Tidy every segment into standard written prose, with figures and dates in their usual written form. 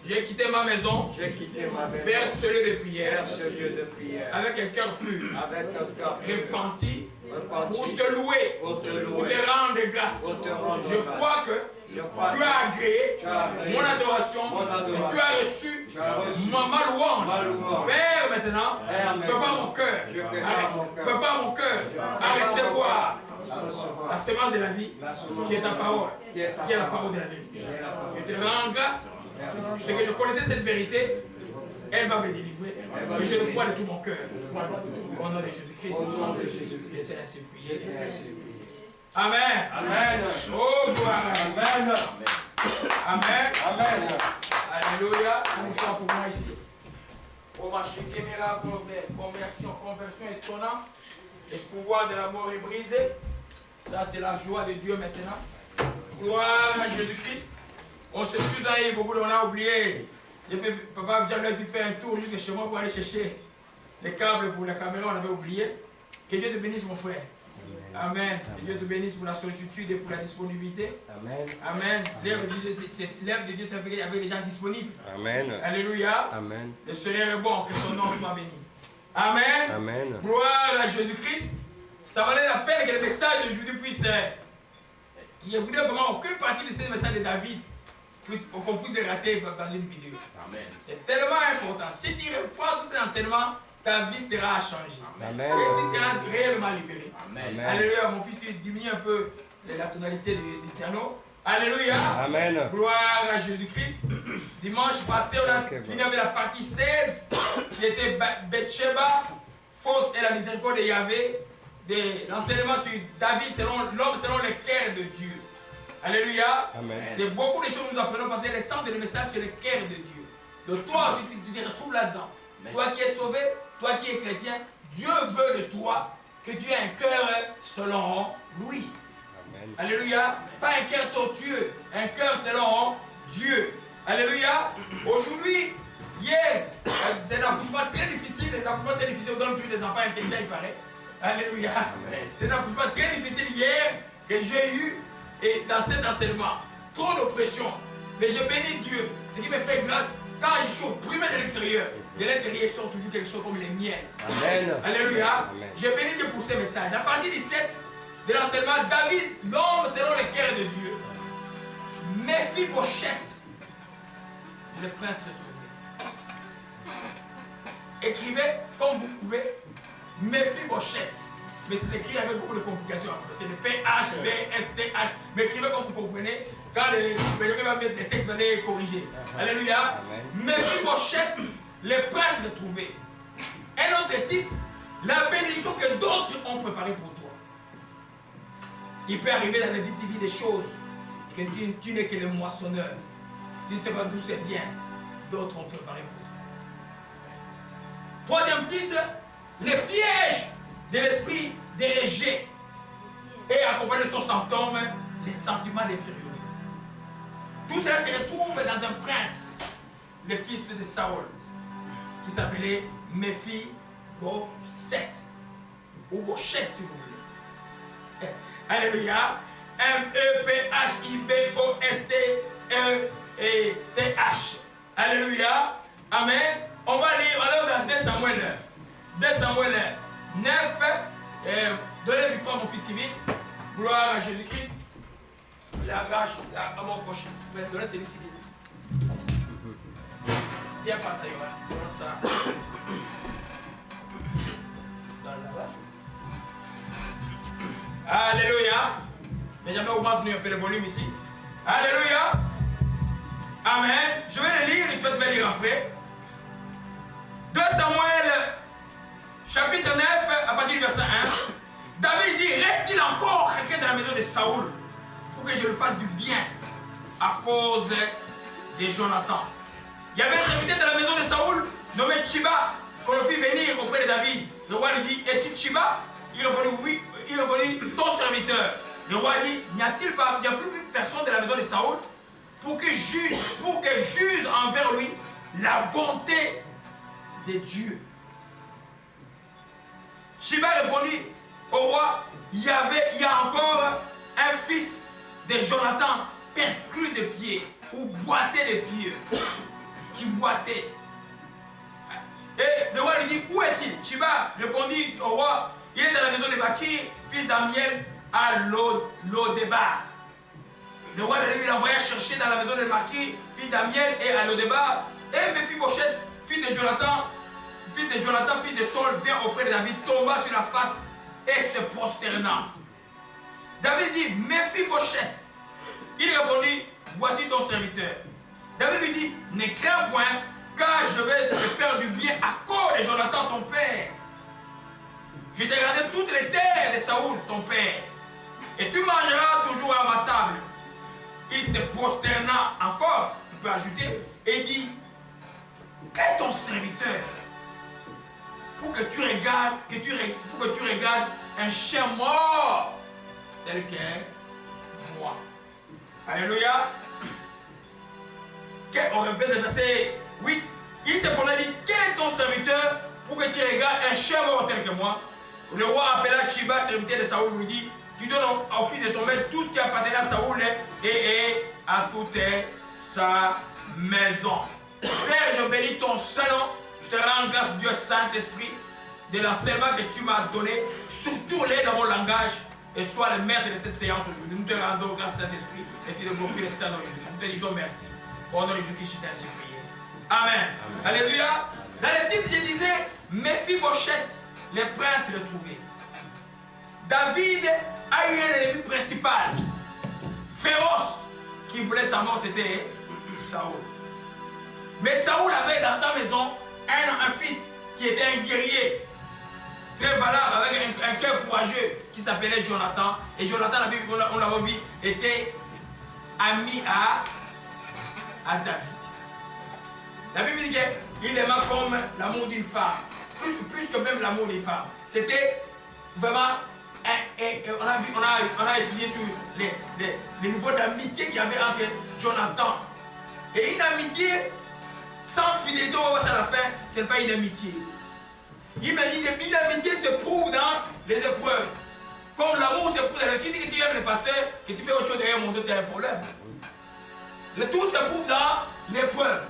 J'ai quitté ma maison, vers ce lieu de prière, avec un cœur pur, repenti, pour te louer, pour te rendre grâce. Je crois que tu as agréé mon adoration et tu as reçu ma louange. Père, maintenant, prépare mon cœur à recevoir la semence de la vie, qui est ta parole, qui est la parole de la vérité. Je te rends grâce. C'est que je connaissais cette vérité, elle va me délivrer. Et je le crois de tout mon cœur. Au nom de Jésus-Christ, j'étais ainsi prié. Amen. Amen. Oh, gloire. Amen. Amen. Amen. Alléluia. Un choix pour moi ici. Oh, ma chérie, caméra, conversion étonnante. Le pouvoir de l'amour est brisé. Ça, c'est la joie de Dieu maintenant. Gloire à Jésus-Christ. On se tue d'ailleurs, beaucoup on a oublié. Papa Diallo a fait un tour jusqu'à chez moi pour aller chercher les câbles pour la caméra, on avait oublié. Que Dieu te bénisse, mon frère. Amen. Que Dieu te bénisse pour la sollicitude et pour la disponibilité. Amen. Amen. L'œuvre de Dieu, c'est avec les gens disponibles. Amen. Alléluia. Amen. Le Seigneur est bon, que son nom soit béni. Amen. Amen. Gloire à Jésus-Christ. Ça valait la peine que le message d'aujourd'hui puisse. Je voudrais vraiment aucune partie de ces messages de David qu'on puisse les rater dans une vidéo. Amen. C'est tellement important. Si tu reprends tous ces enseignements, ta vie sera changée. Amen. Et tu seras réellement libéré. Amen. Alléluia. Mon fils, tu diminues un peu la tonalité du piano. Alléluia. Amen. Gloire à Jésus-Christ. Dimanche passé, on a fini avec la partie 16 qui était Bathsheba, faute et la miséricorde de Yahvé. L'enseignement sur David, l'homme selon le cœur de Dieu. Alléluia. C'est beaucoup de choses que nous apprenons parce que les centres de message sur le cœur de Dieu. Donc toi aussi, tu te retrouves là-dedans. Toi qui es sauvé, toi qui es chrétien, Dieu veut de toi que tu aies un cœur selon lui. Amen. Alléluia. Pas un cœur tortueux, un cœur selon Dieu. Alléluia. Aujourd'hui, hier, c'est un accouchement très difficile. Les accouchements très difficiles donnent toujours des enfants intelligents, il paraît. Alléluia. C'est un accouchement très difficile hier que j'ai eu et dans cet enseignement. Trop d'oppression. Mais je bénis Dieu. Ce qui me fait grâce quand je suis opprimé de l'extérieur. De l'intérieur sort toujours quelque chose comme les miens. Amen. Alléluia. Amen. Je bénis Dieu pour ce message. À partir du 7 de l'enseignement, David, l'homme selon le cœur de Dieu. Méphibosheth, le prince retrouvé. Écrivez comme vous pouvez. Méphibosheth. Mais c'est écrit avec beaucoup de complications. C'est le PH, BSTH. Mais écrivez comme vous comprenez. Quand les gens vont mettre les textes, vous allez corriger. Alléluia. Méphibosheth, le prince retrouvé. Un autre titre, la bénédiction que d'autres ont préparée pour toi. Il peut arriver dans la vie des choses que tu n'es que le moissonneur. Tu ne sais pas d'où ça vient. D'autres ont préparé pour toi. Troisième titre, le piège de l'esprit de rejet et accompagné de son symptôme, les sentiments d'infériorité. Tout cela se retrouve dans un prince, le fils de Saül, qui s'appelait Méphibosheth, ou Bosheth si vous voulez. Alléluia. M-E-P-H-I-B-O-S-T-E-T-H. Alléluia. Amen. On va lire alors dans 2 Samuel 9. Donnez la victoire à mon fils Kevin. Gloire à Jésus-Christ. La vache, à mon prochain. Donnez celui-ci Kevin. Viens pas ça, Yohan. Donne ça. Donne là-bas. Alléluia. Mais jamais augmente un peu le volume ici. Alléluia. Amen. Je vais le lire et toi tu vas lire après. 2 Samuel, chapitre 9, à partir du verset 1. David dit, reste-t-il encore quelqu'un dans la maison de Saoul pour que je lui fasse du bien à cause de Jonathan. Il y avait un serviteur dans la maison de Saoul nommé Chiba qu'on le fit venir auprès de David. Le roi lui dit, es-tu Chiba? Il répondit, oui. Il répondit, ton serviteur. Le roi dit, n'y a-t-il pas, il n'y a plus personne de la maison de Saoul pour que juge envers lui la bonté de Dieu. Chiba répondit au roi, il y a encore un fils de Jonathan perclus de pieds ou boité de pieds, qui boitait. Et le roi lui dit, où est-il? Chiba répondit au roi, il est dans la maison de Bakir, fils d'Amiel, à Lodébar. Le roi lui l'envoya chercher dans la maison de Bakir, fils d'Amiel, et à Lodébar. Et Mephibosheth, fils de Jonathan, fils de Saul, vient auprès de David, tomba sur la face et se prosterna. David dit, Mephibosheth. Il répondit, voici ton serviteur. David lui dit, ne crains point, car je vais te faire du bien à cause de Jonathan ton père. Je t'ai gardé toutes les terres de Saoul ton père, et tu mangeras toujours à ma table. Il se prosterna encore, tu peux ajouter, et dit, quel est ton serviteur pour que tu regardes, un chien mort tel que moi. Alléluia. On répète le verset 8. Il se prononce et dit, quel est ton serviteur pour que tu regardes un chien mort tel que moi? Le roi appela Chiba, serviteur de Saoul, lui dit, tu donnes au fils de ton maître tout ce qui appartenait à Saoul et à toute sa maison. Père, je bénis ton Saint-Nom. Je te rends grâce, Dieu Saint-Esprit, de l'enseignement que tu m'as donné. Surtout-les dans mon langage et sois le maître de cette séance aujourd'hui. Nous te rendons grâce, Saint-Esprit, et si de glorifier le Saint-Nom de Jésus. Nous te disons merci. Au nom de Jésus-Christ, je t'ai ainsi prié. Amen. Alléluia. Dans le titre, je disais, Mephibosheth, les princes le trouvaient. David a eu un ennemi principal, féroce, qui voulait sa mort, c'était Saoul. Mais Saoul avait dans sa maison un fils qui était un guerrier très valable, avec un cœur courageux, qui s'appelait Jonathan. Et Jonathan, la Bible, on l'a vu, était ami à David. La Bible dit qu'il aimait comme l'amour d'une femme, plus que même l'amour d'une femme. C'était vraiment, on a étudié sur les niveaux d'amitié qu'il y avait entre Jonathan. Et une amitié sans fidélité, on va voir ça à la fin, ce n'est pas une amitié. Une amitié se prouve dans les épreuves. Comme l'amour se prouve dans le... Tu dis que tu aimes le pasteur, que tu fais autre chose derrière mon dos, tu as un problème. Le tout se prouve dans l'épreuve.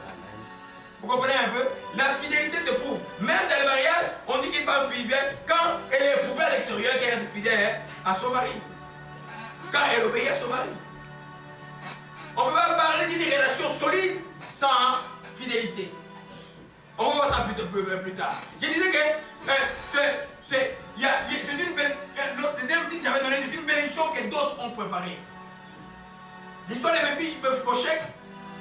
Vous comprenez un peu? La fidélité se prouve. Même dans le mariage, on dit qu'une femme fidèle, quand elle est éprouvée à l'extérieur, qu'elle reste fidèle à son mari. Quand elle obéit à son mari. On ne peut pas parler d'une relation solide sans fidélité. On va voir ça plus tard. Je disais que c'est une belle... Le dernier titre que j'avais donné, c'est une bénédiction que d'autres ont préparée. L'histoire de Mephibosheth,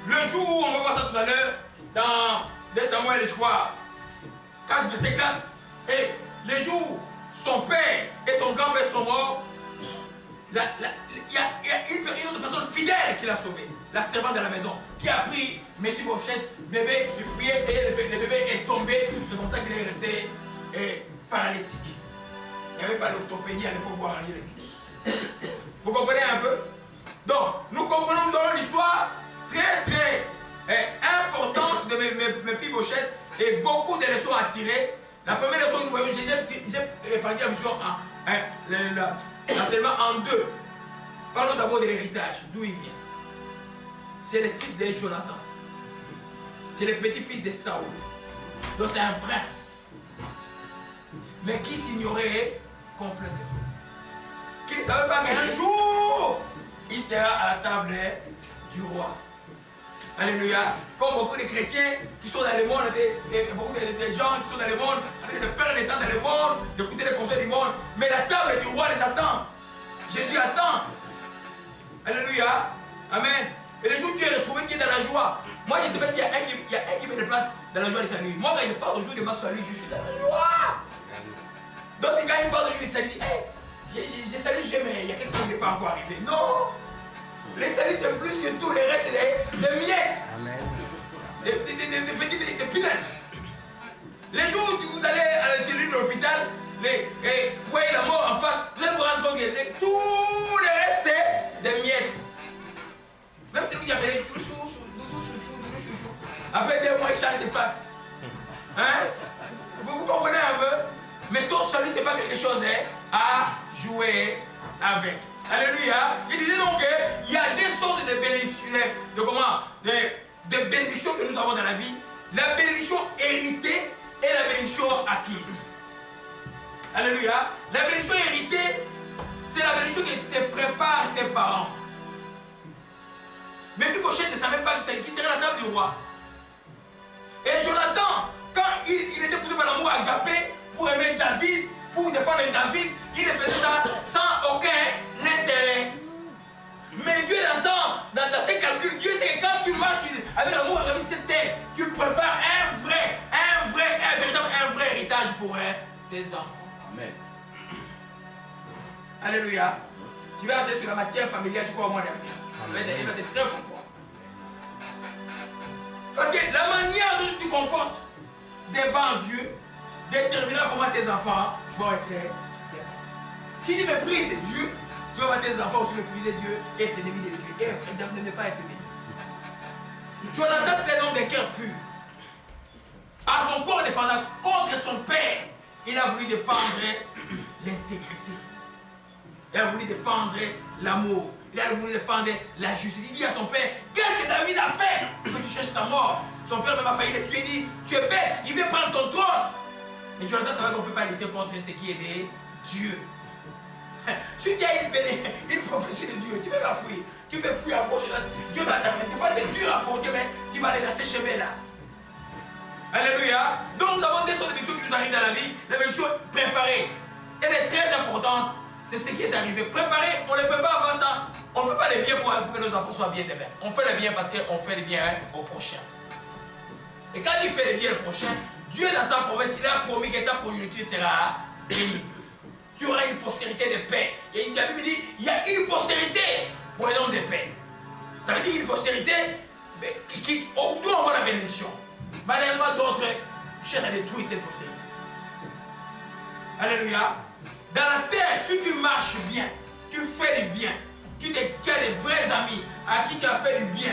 le jour où on va voir ça tout à l'heure, dans 2 Samuel, je crois, 4, verset 4, et le jour où son père et son grand-père sont morts, il y a une autre personne fidèle qui l'a sauvé, la servante de la maison, qui a pris Mephibosheth, bébé, il fouillait et le bébé est tombé. C'est comme ça qu'il est resté paralytique. Il n'y avait pas d'orthopédie à l'époque pour arranger les pieds. Vous comprenez un peu? Donc, nous comprenons dans l'histoire très très importante de Mephibosheth et beaucoup de leçons à tirer. La première leçon que nous voyons, j'ai réparti la mission l'enseignement en deux. Parlons d'abord de l'héritage, d'où il vient. C'est le fils de Jonathan. C'est le petit-fils de Saoul. Donc c'est un prince. Mais qui s'ignorait complètement. Qui ne savait pas qu'un jour, il sera à la table du roi. Alléluia. Comme beaucoup de chrétiens qui sont dans le monde, beaucoup de gens qui sont dans le monde, de perdre le temps dans le monde, d'écouter les conseils du monde. Mais la table du roi les attend. Jésus attend. Alléluia. Amen. Et le jour où tu es retrouvé, qui est dans la joie. Moi, je ne sais pas s'il y a un qui me déplace dans la joie du salut. Moi, quand je parle au jour de ma salut, je suis dans la joie. Donc, quand il parle au jour du salut, il dit, hey, je salue jamais, il y a quelque chose qui n'est pas encore arrivé. Non. Les saluts, c'est plus que tout. Le reste, c'est des miettes. Amen. Des peanuts. Les jours où vous allez à la cellule de l'hôpital, vous voyez la mort en face, vous allez vous rendre compte que tout le reste, c'est des miettes. Même si vous y appelez chouchou, doudou chouchou. Après 2 mois, il change de face. Hein? Vous comprenez un peu? Mais ton salut, ce n'est pas quelque chose à jouer avec. Alléluia. Il disait donc qu'il y a des sortes de bénédictions, de bénédictions que nous avons dans la vie. La bénédiction héritée et la bénédiction acquise. Alléluia. La bénédiction héritée, c'est la bénédiction qui te prépare tes parents. Mephibosheth ne savait pas qui serait la table du roi. Et Jonathan, quand il était poussé par l'amour agapé pour aimer David, pour défendre David, il ne faisait ça sans aucun intérêt. Mais Dieu dans ses calculs, Dieu sait que quand tu marches avec l'amour agapé sur cette terre, tu prépares un vrai héritage pour tes enfants. Amen. Alléluia. Tu vas rester sur la matière familiale jusqu'au mois d'avril. Il va être très profond. Parce que la manière dont tu te comportes devant Dieu déterminera comment tes enfants vont être aimés. Si tu méprises Dieu, tu vas voir tes enfants aussi mépriser Dieu, être ennemi de Dieu et ne pas être béni. Jonathan, c'était un homme de cœur pur. À son corps défendant contre son père, il a voulu défendre l'intégrité. Il a voulu défendre l'amour. Il a voulu défendre la justice. Il dit à son père, qu'est-ce que David a fait que tu cherches ta mort? Son père même a failli le tuer. Il dit, tu es bête, il veut prendre ton trône. Mais Jonathan savait qu'on ne peut pas lutter contre ce qui est de Dieu. Si tu as une prophétie de Dieu, tu peux pas fuir. Tu peux fuir à gauche et à droite. Dieu va t'amener. Des fois c'est dur à porter, mais tu vas aller dans ces chemins-là. Alléluia. Donc nous avons des sortes de bénédictions qui nous arrivent dans la vie. La bénédiction préparée. Elle est très importante. C'est ce qui est arrivé. Préparer, on ne peut pas avoir ça. On ne fait pas les biens pour que nos enfants soient bien demain. On fait les biens parce qu'on fait les biens au prochain. Et quand il fait les biens au prochain, Dieu dans sa promesse, il a promis que ta progéniture sera bénie. Tu auras une postérité de paix. Et la Bible dit, il y a une postérité pour un homme de paix. Ça veut dire une postérité où on voit la bénédiction. Malheureusement, d'autres cherchent à détruire cette postérité. Alléluia. Dans la terre, si tu marches bien, tu fais du bien, tu as des vrais amis à qui tu as fait du bien,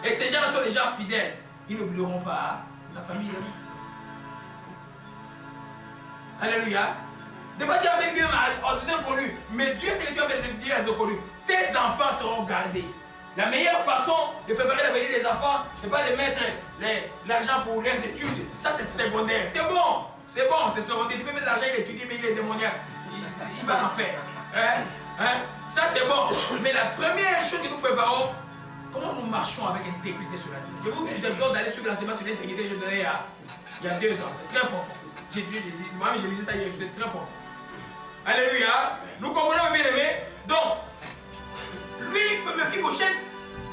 et ces gens sont des gens fidèles, ils n'oublieront pas la famille. Alléluia. Des fois, tu as fait du bien en des inconnus, mais Dieu sait que tu as fait du bien aux inconnus. Tes enfants seront gardés. La meilleure façon de préparer l'avenir des enfants, ce n'est pas de mettre l'argent pour leurs études. Ça, c'est secondaire. C'est bon, c'est secondaire. Tu peux mettre l'argent, il étudie, mais il est démoniaque. Il va en faire. Ça, c'est bon. Mais la première chose que nous préparons, comment nous marchons avec intégrité sur la vie. Je vous exhorte d'aller suivre l'enseignement sur l'intégrité que j'ai donné il y a 2 ans. C'est très profond. Moi-même, j'ai lu ça hier, c'était très profond. Alléluia. Nous comprenons, bien aimé. Donc, lui, Mephibosheth,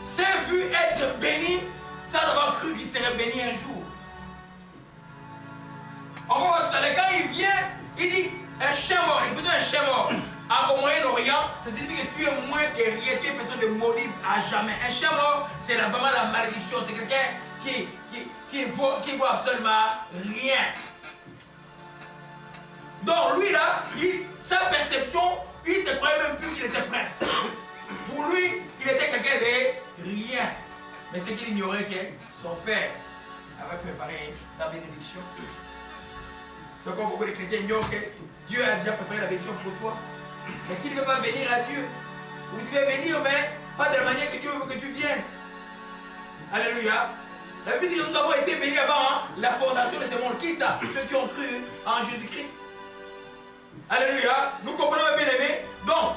s'est vu être béni sans avoir cru qu'il serait béni un jour. On va voir tout à l'heure, quand il vient, il dit un chien mort, il un chien mort. Au Moyen-Orient, ça signifie que tu es moins que rien, tu es une personne de maudite à jamais. Un chien mort, c'est vraiment la malédiction, c'est quelqu'un qui ne vaut absolument rien. Donc lui là, sa perception, il ne se croyait même plus qu'il était prince. Pour lui, il était quelqu'un de rien. Mais ce qu'il ignorait, que son père avait préparé sa bénédiction. C'est comme beaucoup de chrétiens ignorent que Dieu a déjà préparé la bénédiction pour toi. Mais tu ne veux pas venir à Dieu. Ou tu veux venir, mais pas de la manière que Dieu veut que tu viennes. Alléluia. La Bible dit que nous avons été bénis avant la fondation de ce monde. Qui ça? Ceux qui ont cru en Jésus-Christ. Alléluia. Nous comprenons, bien aimé. Donc,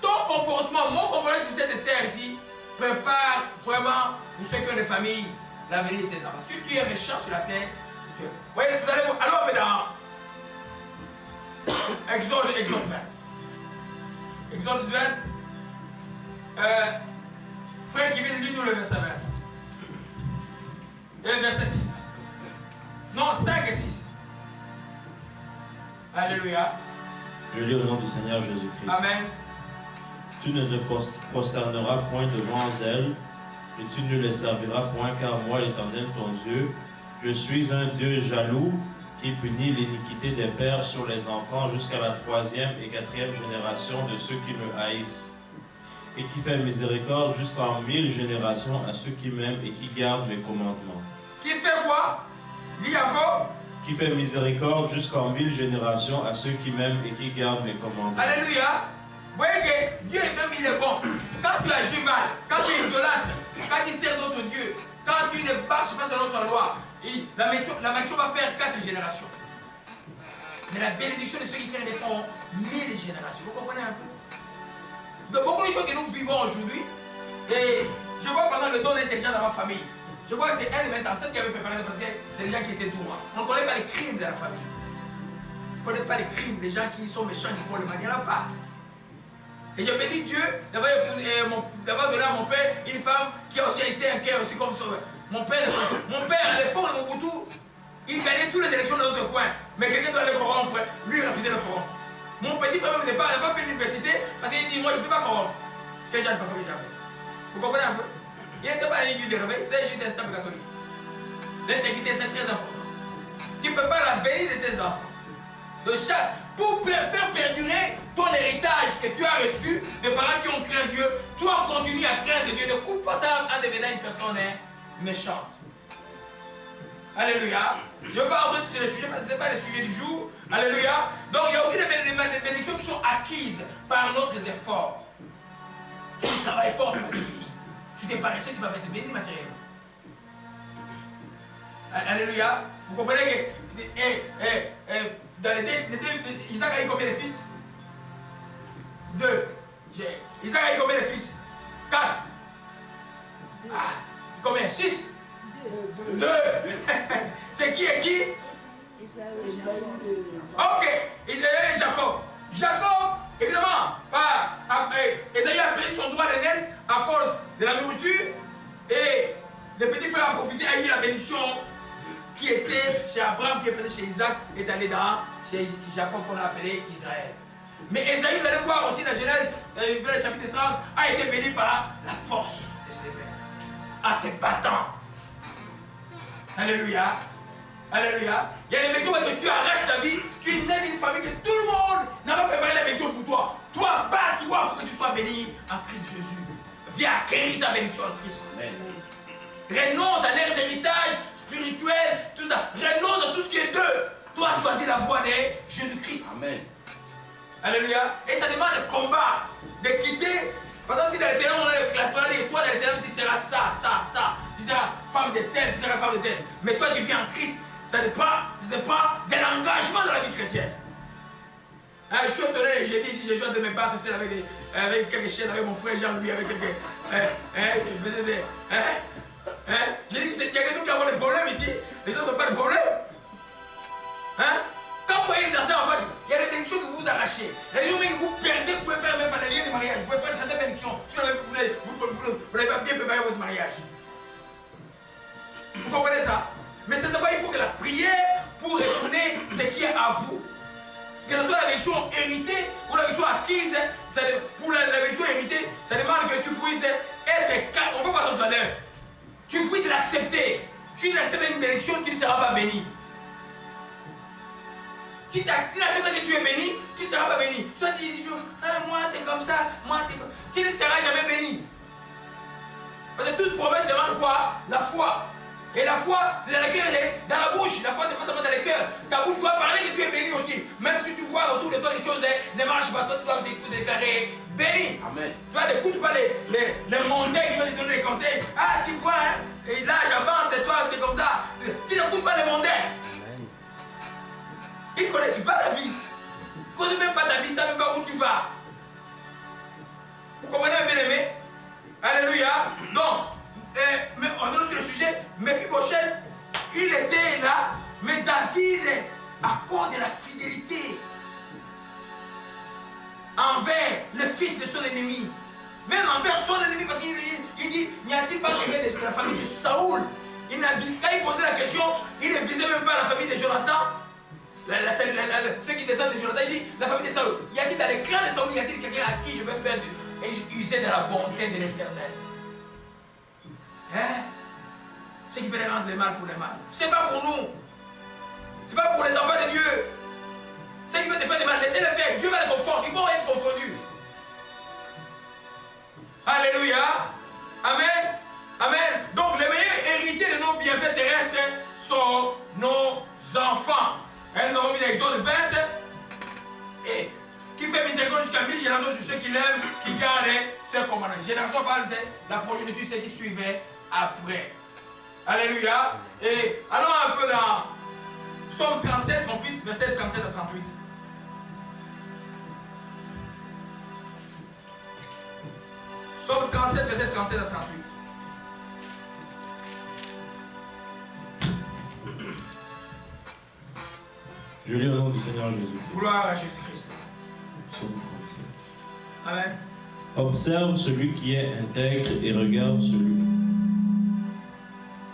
ton comportement, mon comportement sur cette terre ici, prépare vraiment pour ceux qui ont des familles la venue de tes enfants. Si tu es méchant sur la terre, voyez, vous allez vous. Alors, dans Exode 20. Exode 20. Frère qui vient nous le verset 20. Et le verset 6. Non, 5 et 6. Alléluia. Je lis au nom du Seigneur Jésus-Christ. Amen. Tu ne te prosterneras point devant elles, et tu ne les serviras point, car moi, l'Éternel, ton Dieu, je suis un Dieu jaloux, qui punit l'iniquité des pères sur les enfants jusqu'à la 3e et 4e génération de ceux qui me haïssent, et qui fait miséricorde jusqu'en 1000 générations à ceux qui m'aiment et qui gardent mes commandements. Qui fait quoi? Lis encore. Qui fait miséricorde jusqu'en 1000 générations à ceux qui m'aiment et qui gardent mes commandements. Alléluia. Vous voyez que Dieu même il est bon. Quand tu agis mal, quand tu es idolâtre, quand tu sers d'autres dieux, quand tu ne marches pas selon sa loi, la malédiction va faire 4 générations. Mais la bénédiction de ceux qui craignent les font 1000 générations. Vous comprenez un peu? De beaucoup de choses que nous vivons aujourd'hui, et je vois par exemple le don intelligent dans ma famille. Je vois que c'est un de mes ancêtres qui avait préparé parce que c'est des gens qui étaient droits. On ne connaît pas les crimes de la famille. On ne connaît pas les crimes des gens qui sont méchants, qui font le mal. Il n'y en a pas. Et je bénis Dieu d'avoir donné à mon père une femme qui a aussi été un cœur aussi comme ça. Mon père, à l'époque de Mobutu, il gagnait toutes les élections dans notre coin. Mais quelqu'un doit le corrompre. Lui, il refusait le corrompre. Mon petit frère n'a pas fait l'université parce qu'il dit moi je ne peux pas corrompre. Quel genre de papa que j'avais? Vous comprenez un peu? Il n'était pas à l'église de réveil, c'était juste un simple catholique. L'intégrité, c'est très important. Tu ne peux pas la veille de tes enfants. Pour faire perdurer ton héritage que tu as reçu des parents qui ont craint Dieu, toi continue à craindre Dieu. Ne coupe pas ça en devenant une personne méchante. Alléluia. Je ne veux pas entrer sur le sujet parce que ce n'est pas le sujet du jour. Alléluia. Donc il y a aussi des bénédictions qui sont acquises par notre effort. Si tu travailles fort, tu vas te bénir. Tu t'es paresseux, tu vas être béni matériellement. Alléluia. Vous comprenez que dans les deux, Isaac a eu combien de fils? 2. Isaac a eu combien de fils? 4. Combien? 6. 2. C'est qui et qui? Ok. Isaïe et Jacob. Jacob, évidemment, Isaïe a pris son droit d'aînesse à cause de la nourriture et le petit frère a profité, a eu la bénédiction qui était chez Abraham, qui est passé chez Isaac, est allé chez Jacob qu'on a appelé Israël. Mais Isaïe, vous allez voir aussi dans Genèse, le chapitre 30, a été béni par la force de ses mains, en se battant. Alléluia. Alléluia. Il y a des bénédictions parce que tu arraches ta vie, tu es né d'une famille que tout le monde n'a pas préparé la bénédiction pour toi. Toi, bats-toi pour que tu sois béni en Christ Jésus. Viens acquérir ta bénédiction en Christ. Amen. Renonce à leurs héritages spirituels, tout ça. Renonce à tout ce qui est d'eux. Toi, choisis la voie de Jésus-Christ. Amen. Alléluia. Et ça demande un combat, de quitter. Par exemple, si dans l'éternel, on a le classement, et toi, dans l'éternel, tu seras ça. Tu seras femme de telle, tu seras femme de telle. Mais toi, tu vis en Christ. Ça dépend de l'engagement de la vie chrétienne. Je suis étonné, j'ai dit ici, je joue de me battre avec quelques chiens, avec mon frère Jean-Louis, avec quelques. J'ai dit qu'il y a que nous qui avons des problèmes ici, les autres n'ont pas de problème. Quand vous voyez les danseurs en fait, il y a des bénédictions que vous arrachez. Il y a des gens que vous perdez, vous ne pouvez pas même pas les liens de mariage. Vous pouvez pas certaines bénédictions si vous n'avez pas bien préparé votre mariage. Vous comprenez ça? Mais c'est d'abord il faut que la prière pour retourner ce qui est à vous. Que ce soit la bénédiction héritée ou la bénédiction acquise, pour la bénédiction héritée, ça demande que tu puisses être calme. On va voir ça tout à l'heure. Tu puisses l'accepter. Tu n'acceptes une bénédiction, tu ne seras pas béni. Tu n'acceptes que tu es béni, tu ne seras pas béni. Toi tu dis toujours, moi c'est comme ça, moi c'est comme ça. Tu ne seras jamais béni. Parce que toute promesse demande quoi? La foi. Et la foi, c'est dans le cœur, dans la bouche. La foi, c'est pas seulement dans le cœur. Ta bouche doit parler que tu es béni aussi. Même si tu vois autour de toi, les choses ne marchent pas. Toi, tu dois déclarer béni. Amen. Tu vois, n'écoute pas les mondains qui vont te donner des conseils. Ah, tu vois, hein, et là, j'avance, et toi, c'est comme ça. Tu n'écoutes pas les mondains. Amen. Ils ne connaissent pas ta vie. Ils ne connaissent même pas ta vie, ils ne savent même pas où tu vas. Vous comprenez, bien aimé? Alléluia. Donc, mais on est sur le sujet. Mephibosheth, il était là, mais David, à cause de la fidélité envers le fils de son ennemi, même envers son ennemi, parce qu'il dit, n'y a-t-il pas quelqu'un de la famille de Saoul? Quand il posait la question, il ne visait même pas la famille de Jonathan, ceux qui descendent de Jonathan, il dit, la famille de Saoul. Y a-t-il dans les clans de Saoul, y a-t-il quelqu'un à qui je vais faire user de la bonté de l'Éternel? Hein? Ce qui fait rendre le mal pour le mal. Ce n'est pas pour nous. Ce n'est pas pour les enfants de Dieu. Ce qui veut te faire du mal, laissez-le faire. Dieu va les confondre. Ils vont être confondus. Alléluia. Amen. Amen. Donc, les meilleurs héritiers de nos bienfaits terrestres sont nos enfants. Nous avons vu l'Exode 20. Et qui fait miséricorde jusqu'à 1000 générations sur ceux qui l'aiment, qui gardent ses commandements. Génération parle de la progéniture, ceux qui suivaient après. Alléluia. Et allons un peu dans Psaume 37, mon fils, verset 37 à 38. Psaume 37, verset 37 à 38. Je lis au nom du Seigneur Jésus. Gloire à Jésus-Christ. Psaume 37. Amen. Observe celui qui est intègre et regarde celui.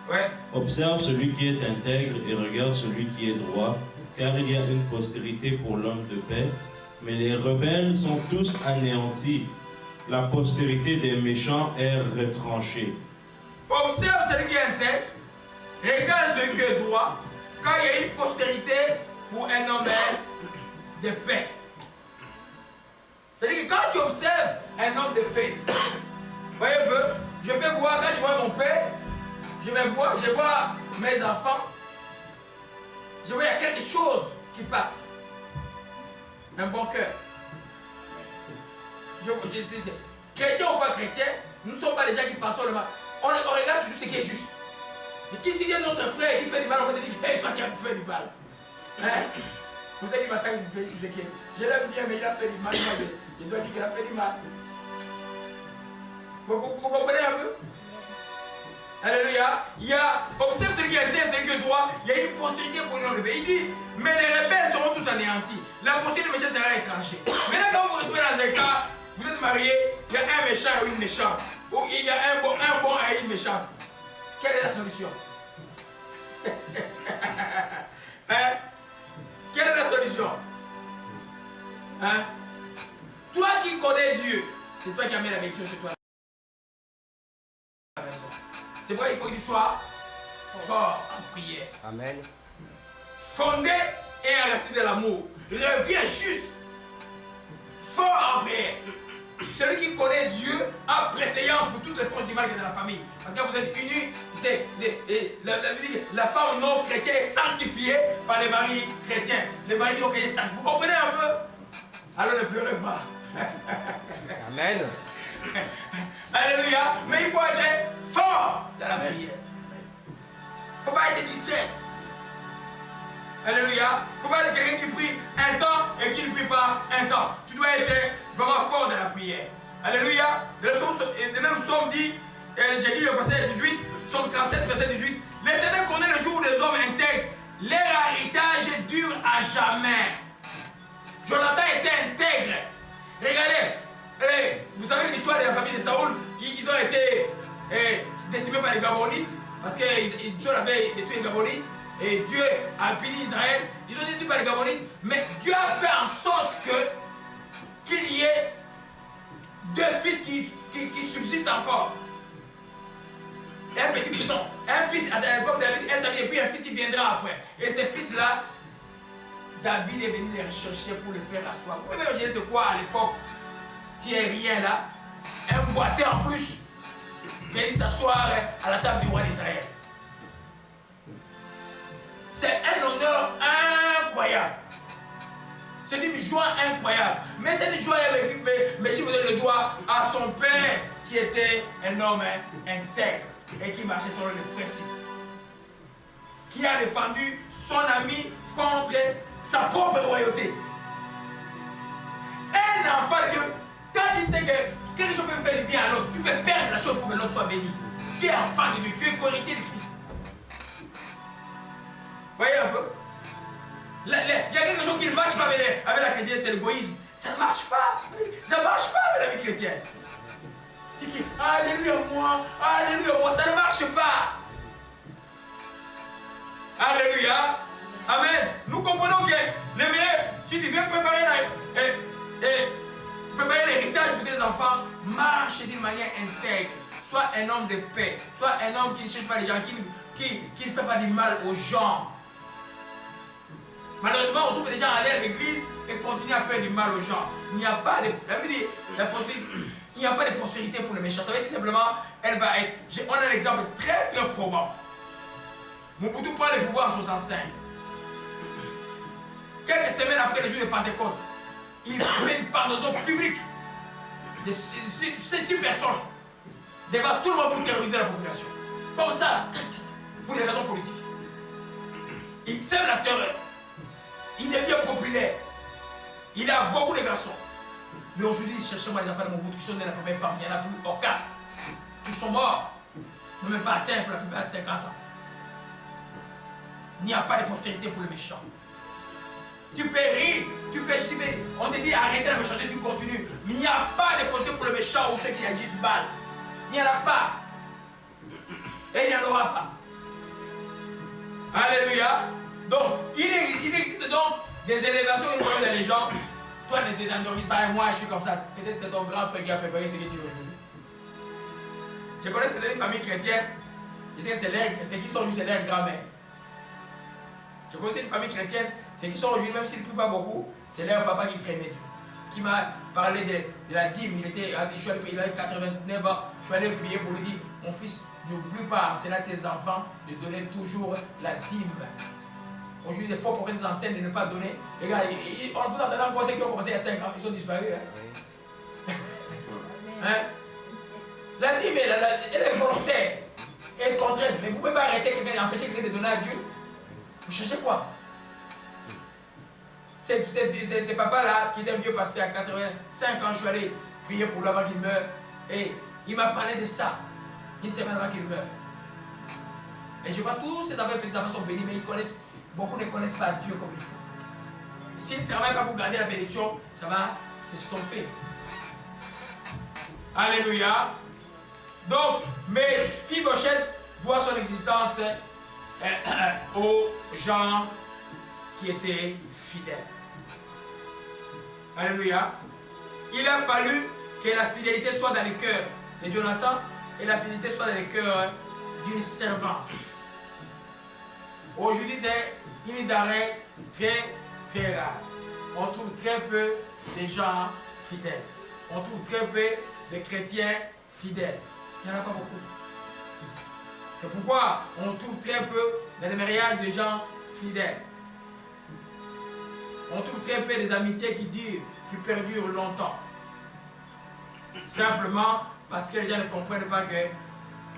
Ouais. Observe celui qui est intègre et regarde celui qui est droit, car il y a une postérité pour l'homme de paix, mais les rebelles sont tous anéantis. La postérité des méchants est retranchée. Observe celui qui est intègre, regarde celui qui est droit, car il y a une postérité pour un homme de paix. C'est-à-dire que quand tu observes un homme de paix, voyez un peu, je peux voir, quand je vois mon père, je vois mes enfants, je vois il y a quelque chose qui passe. Un bon cœur. Chrétien ou pas chrétien, nous ne sommes pas les gens qui passent le mal. On regarde toujours ce qui est juste. Mais qui s'il y a notre frère qui fait du mal, on va te dire, hey, toi qui as fait du mal. Hein? Vous savez qui m'attaque, je l'aime bien, mais il a fait du mal. Moi, je dois dire qu'il a fait du mal. Vous comprenez un peu? Alléluia. Observe celui qui est intègre, celui qui est droit. Il y a une postérité pour une autre. Il dit, mais les rebelles seront tous anéantis. La postérité des méchants sera étranchée. Maintenant, quand vous vous retrouvez dans un cas, vous êtes marié, il y a un méchant ou une méchante. Ou il y a un bon et une méchante. Quelle est la solution? Hein? Quelle est la solution? Hein? Toi qui connais Dieu, c'est toi qui amènes la vérité chez toi. C'est pourquoi il faut que tu sois fort en prière. Amen. Fondé et enraciné de l'amour. Reviens juste fort en prière. Celui qui connaît Dieu a préséance pour toutes les forces du mal qui est dans la famille. Parce que vous êtes unis, la femme non chrétienne est sanctifiée par les maris chrétiens. Les maris non chrétiens sanctifiés. Vous comprenez un peu? Alors ne pleurez pas. Amen. Alléluia. Mais il faut être fort dans la prière. Il ne faut pas être distrait. Alléluia. Il ne faut pas être quelqu'un qui prie un temps et qui ne prie pas un temps. Tu dois être vraiment fort dans la prière. Alléluia. Le même psaume dit, j'ai dit le verset 18, psaume 37, verset 18, l'Éternel connaît le jour où les hommes intègres, leur héritage dure à jamais. Jonathan était intègre. Regardez, vous savez l'histoire de la famille de Saoul, ils ont été décimés par les Gabonites, parce que Dieu avait détruit les Gabonites, et Dieu a puni Israël. Ils ont été détruits par les Gabonites, mais Dieu a fait en sorte qu'il y ait deux fils qui subsistent encore. Un petit fils, non, un fils à l'époque de David, un et puis un fils qui viendra après. Et ces fils-là, David est venu les rechercher pour les faire asseoir. Vous pouvez imaginer c'est quoi à l'époque? Tu es rien là, un boité en plus, venir s'asseoir à la table du roi d'Israël. C'est un honneur incroyable. C'est une joie incroyable. Mais cette joie, mais si vous donnez le doigt à son père, qui était un homme intègre et qui marchait selon les principes. Qui a défendu son ami contre sa propre royauté. Un enfant de Dieu, quand il sait que quelque chose peut faire du bien à l'autre, tu peux perdre la chose pour que l'autre soit béni. Tu es enfant de Dieu, tu es co-héritier de Christ. Voyez un peu? Il y a quelque chose qui ne marche pas avec la chrétienne, c'est l'égoïsme. Ça ne marche pas. Ça ne marche pas avec la vie chrétienne. Tu dis, alléluia moi, ça ne marche pas. Alléluia. Amen. Nous comprenons que le meilleur, si tu viens préparer l'héritage pour tes enfants, marche d'une manière intègre. Sois un homme de paix. Sois un homme qui ne cherche pas les gens, qui ne fait pas du mal aux gens. Malheureusement, on trouve des gens aller à l'église et continuent à faire du mal aux gens. Il n'y a pas de, il n'y a pas de prospérité pour les méchants. Ça veut dire simplement, elle va être. On a un exemple très très probant. Mobutu prend le pouvoir en 65. Quelques semaines après le jour de Pentecôte, il fait une pendaison publique de 6 personnes devant tout le monde pour terroriser la population. Comme ça, pour des raisons politiques. Il sème la terreur. Il devient populaire. Il a beaucoup de garçons. Mais aujourd'hui, cherchez-moi les enfants de Mobutu qui sont nés la première femme. Il n'y en a plus aucun. Tous sont morts. Ne même pas atteints pour la plupart de 50 ans. Il n'y a pas de postérité pour les méchants. Tu peux rire, tu peux chiver. On te dit arrêtez la méchanceté, tu continues. Mais il n'y a pas de postérité pour les méchants ou ceux qui agissent mal. Il n'y en a pas. Et il n'y en aura pas. Alléluia. Donc, il existe donc des élévations que nous voyons dans les gens. Toi, ne t'endormis pas, moi je suis comme ça. Peut-être c'est ton grand-père qui a préparé ce que tu veux aujourd'hui. Je connais certaines familles chrétiennes, je sais que c'est qui sont aujourd'hui, c'est leur grand-mère. Je connais une famille chrétienne, c'est qui sont aujourd'hui, même s'ils ne prient pas beaucoup, c'est leur papa qui craignait Dieu. Qui m'a parlé de la dîme, il avait 89 ans, je suis allé prier pour lui dire, mon fils, n'oublie pas, c'est là tes enfants, de donner toujours la dîme. Aujourd'hui, il faut pour que nous enseignent de ne pas donner. Regarde, on vous entend encore ceux qui ont commencé il y a 5 ans, ils ont disparu. Hein? La dîme, elle est volontaire, elle est contrainte. Mais vous ne pouvez pas arrêter quelqu'un et empêcher quelqu'un de donner à Dieu. Vous cherchez quoi? C'est papa-là, qui était un vieux pasteur à 85 ans, je suis allé prier pour lui avant qu'il meure. Et il m'a parlé de ça, une semaine avant qu'il meure. Et je vois tous ces enfants, petits enfants sont bénis, mais beaucoup ne connaissent pas Dieu comme il faut. Et s'ils ne travaillent pas pour garder la bénédiction, ça va s'estomper. Alléluia. Donc, mais Méphibosheth doit son existence aux gens qui étaient fidèles. Alléluia. Il a fallu que la fidélité soit dans le cœur de Jonathan et la fidélité soit dans le cœur d'une servante. Aujourd'hui, c'est une denrée très très rare. On trouve très peu de gens fidèles. On trouve très peu de chrétiens fidèles. Il n'y en a pas beaucoup. C'est pourquoi on trouve très peu dans les mariages de gens fidèles. On trouve très peu des amitiés qui durent, qui perdurent longtemps. Simplement parce que les gens ne comprennent pas qu'il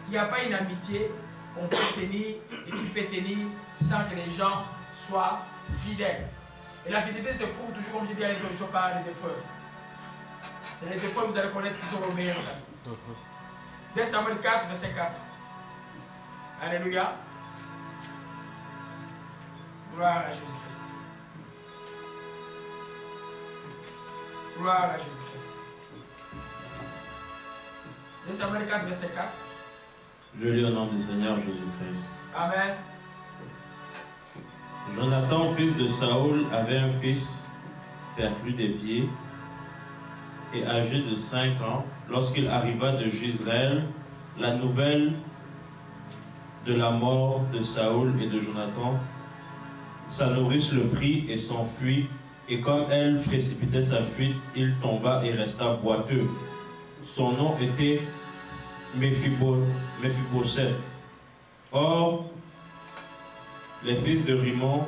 n'y a pas une amitié qu'on peut tenir et qui peut tenir sans que les gens soient fidèles. Et la fidélité se prouve toujours, comme je dis à l'introduction, par les épreuves. C'est les épreuves que vous allez connaître qui sont vos meilleurs amis. 2 Samuel 4, verset 4. Alléluia. Gloire à Jésus-Christ. Gloire à Jésus-Christ. 2 Samuel 4, verset 4. Je lis au nom du Seigneur Jésus-Christ. Amen. Jonathan, fils de Saoul, avait un fils perclus des pieds et âgé de 5 ans. Lorsqu'il arriva de Jezreel, la nouvelle de la mort de Saoul et de Jonathan, sa nourrice le prit et s'enfuit, et comme elle précipitait sa fuite, il tomba et resta boiteux. Son nom était Méphibosheth. Or, les fils de Rimon,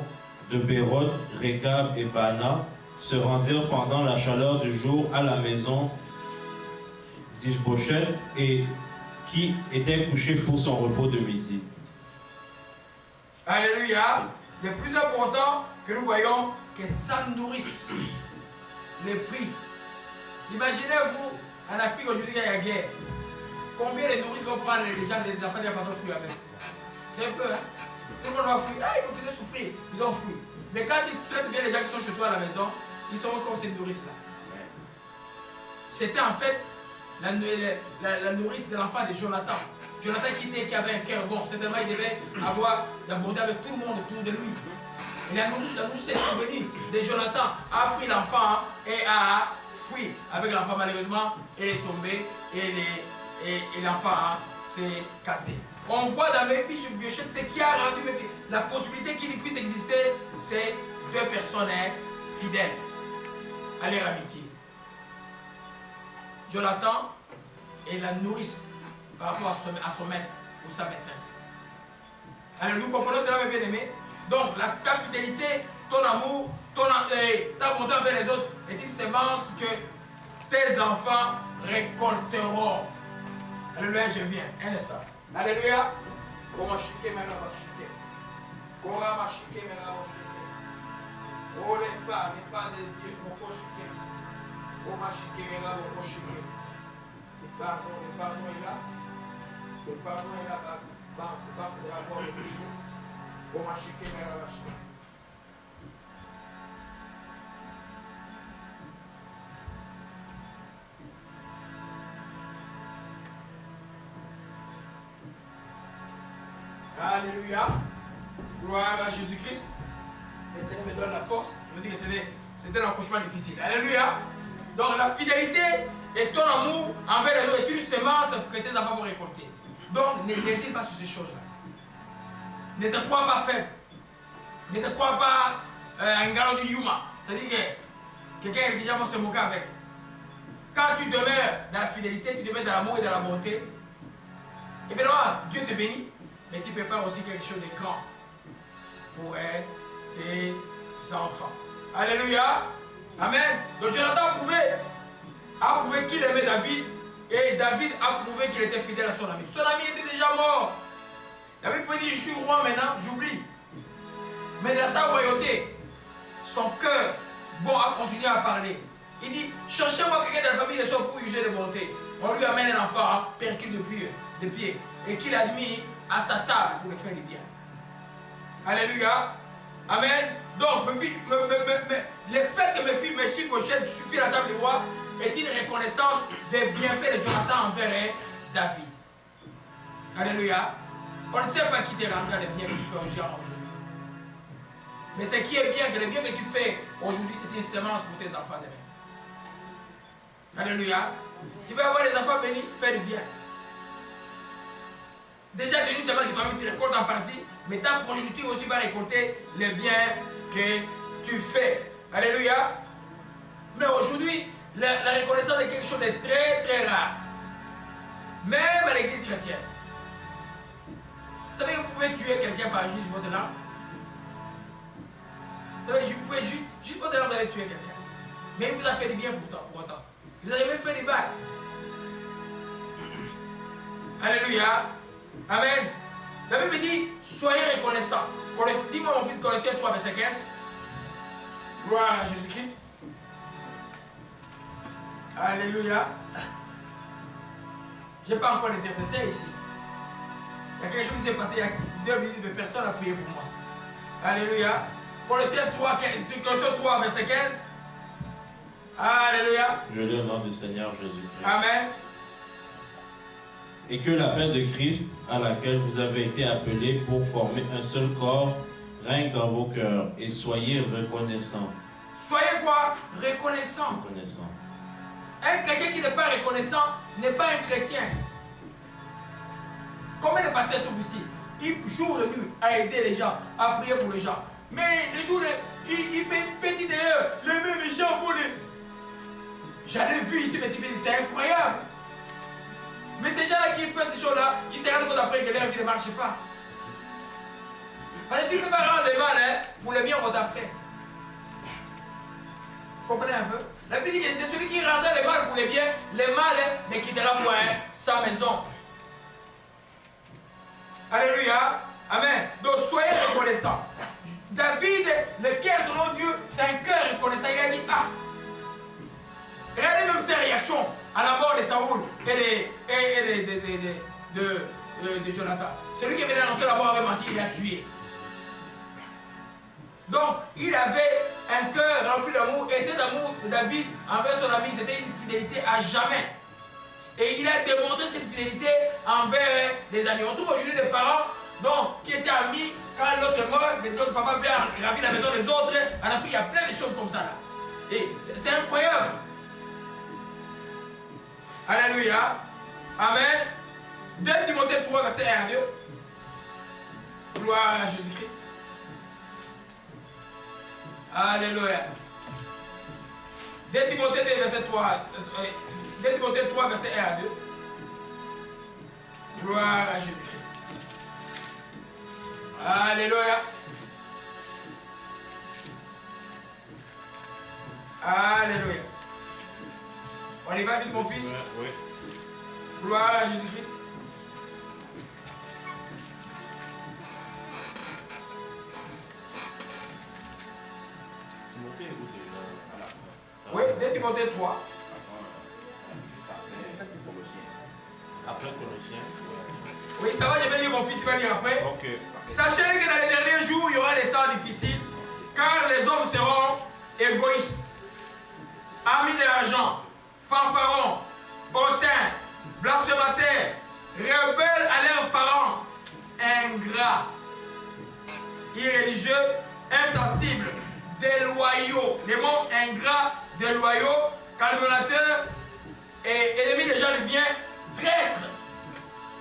de Béroth, Récab et Baana se rendirent pendant la chaleur du jour à la maison d'Ishbosheth et qui était couché pour son repos de midi. Alléluia. Le plus important que nous voyons, que ça nourrisse les prix. Imaginez-vous, en Afrique aujourd'hui, il y a la guerre. Combien de nourrices vont prendre les gens, les enfants, des pas fuir avec? C'est un peu, hein? Tout le monde va fuir. Ah, ils nous faisaient souffrir. Ils ont fui. Mais quand ils traitent bien les gens qui sont chez toi à la maison, ils seront comme ces nourrices-là. C'était en fait la nourrice de l'enfant de Jonathan. Jonathan qui avait un cœur bon. Certainement, il devait avoir la bonté avec tout le monde autour de lui. Et la nourrice est souvenue de Jonathan, a pris l'enfant et a fui avec l'enfant. Malheureusement, elle est tombée et l'enfant s'est cassé. On voit dans Méphi-Bosheth ce qui a rendu Méphi. La possibilité qu'il puisse exister, c'est deux personnes fidèles à leur amitié. Jonathan et la nourrice par rapport à son maître ou sa maîtresse. Alors nous comprenons cela, mes bien-aimés. Donc ta fidélité, ton amour, ta bonté envers les autres est une semence que tes enfants récolteront. Alléluia, je viens. Un instant. Alléluia. Oh, les pas de Dieu, mon coche. Oh, ma chiquée, là, mon coche. Le pardon est là. Le pardon est là. Pardon de la mort de toujours. Oh, ma chiquée, mais là, ma chiquée. Alléluia. Gloire à Jésus-Christ. Le Seigneur me donne la force. Je vous dis que c'était un accouchement difficile. Alléluia. Donc la fidélité et ton amour envers les autres est une semence que tes enfants vont récolter. Donc n'hésite pas sur ces choses-là. Ne te crois pas faible. Ne te crois pas un galon du Yuma. C'est-à-dire que quelqu'un qui déjà va se moquer avec. Quand tu demeures dans la fidélité, tu demeures dans l'amour et dans la bonté. Et bien là, Dieu te bénit. Mais tu prépares aussi quelque chose de grand pour tes enfants. Alléluia. Amen. Donc Jonathan a prouvé qu'il aimait David. Et David a prouvé qu'il était fidèle à son ami. Son ami était déjà mort. David pouvait dire, je suis roi maintenant, j'oublie. Mais dans sa royauté, son cœur bon a continué à parler. Il dit, cherchez-moi quelqu'un de la famille de son pour juger de bonté. On lui amène un enfant, percule de pied, et qu'il admire à sa table pour le faire du bien. Alléluia. Amen. Donc, le fait que Méphi-Bosheth suffit à la table du roi est une reconnaissance des bienfaits de Jonathan envers David. Alléluia. On ne sait pas qui te rendra les biens que tu fais aujourd'hui. Mais ce qui est bien, que les biens que tu fais aujourd'hui, c'est une semence pour tes enfants demain. Alléluia. Tu vas avoir les enfants bénis, fais du bien. Déjà, c'est une semence qui toi-même tu récoltes en partie, mais ta progéniture aussi va récolter les biens que tu fais. Alléluia. Mais aujourd'hui, la reconnaissance est quelque chose de très très rare. Même à l'église chrétienne. Vous savez que vous pouvez tuer quelqu'un par juste votre langue. Vous savez, vous pouvez juste votre langue, vous allez tuer quelqu'un. Mais il vous a fait du bien pourtant. Il vous a jamais fait du mal. Alléluia. Amen. La Bible dit, soyez reconnaissants. Dis-moi mon fils, Colossiens 3, verset 15. Gloire à Jésus-Christ. Alléluia. Je n'ai pas encore d'intercesseur ici. Il y a quelque chose qui s'est passé, il y a 2 minutes de personnes à prier pour moi. Alléluia. Colossiens 3, verset 15. Alléluia. Je lis au nom du Seigneur Jésus-Christ. Amen. Et que la paix de Christ, à laquelle vous avez été appelés pour former un seul corps, règne dans vos cœurs, et soyez reconnaissants. Soyez quoi? Reconnaissants. Reconnaissants. Un chrétien qui n'est pas reconnaissant n'est pas un chrétien. Combien de pasteurs sont ici? Ils jour et nuit à aider les gens, à prier pour les gens. Mais le jour, il fait une petite erreur. Les mêmes gens vont les... J'en ai vu ici, c'est incroyable. Mais ces gens-là qui font ces choses-là, ils se rendent compte après que leur vie ne marche pas. Parce que tu ne peux pas rendre le mal pour le bien qu'on t'a fait. Comprenez un peu? La Bible dit que de celui qui rendra le mal pour les biens, le mal ne quittera point sa maison. Alléluia. Amen. Donc soyez reconnaissants. David, le cœur selon Dieu, c'est un cœur reconnaissant. Il a dit, ah. Regardez même ses réactions à la mort de Saoul et de Jonathan. Celui qui venait annoncer la mort avait menti, il l'a tué. Donc, il avait un cœur rempli d'amour, et cet amour de David envers son ami, c'était une fidélité à jamais. Et il a démontré cette fidélité envers les amis. On trouve aujourd'hui des parents donc, qui étaient amis quand l'autre est mort, d'autres papas viennent ravir la maison des autres. En Afrique, il y a plein de choses comme ça là. Et c'est incroyable. Alléluia. Amen. 2 Timothée 3, verset 1 à 2. Gloire à Jésus-Christ. Alléluia. 2 Timothée 3, verset 1 à 2. Gloire à Jésus-Christ. Alléluia. Alléluia. On y va vite, mon fils? Oui. Gloire à Jésus-Christ. Oui, 2 Timothée 3. Après Colossiens. Oui, ça va, je vais lire mon fils, tu vas lire après. Ok. Sachez que dans les derniers jours, il y aura des temps difficiles, car les hommes seront égoïstes, amis de l'argent, fanfarons, hautains, blasphémateurs, rebelles à leurs parents, ingrats, irréligieux, insensibles, déloyaux. Les mots ingrats, déloyaux, calomniateurs et ennemis des gens du bien, traîtres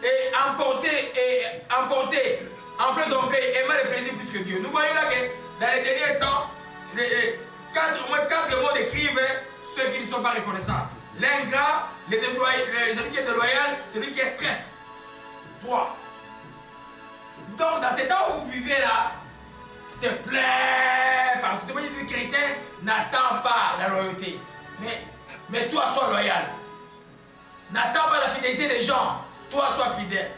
et emportés, enflés d'orgueil, aimant les plaisirs plus que Dieu. Nous voyons là que dans les derniers temps, au moins 4 mots décrivent ceux qui ne sont pas reconnaissants. L'ingrat, celui qui est déloyal, celui qui est traître. 3. Donc dans ces temps où vous vivez là, c'est plein partout. C'est pour ça que le chrétien n'attend pas la loyauté. Mais toi, sois loyal. N'attends pas la fidélité des gens. Toi, sois fidèle.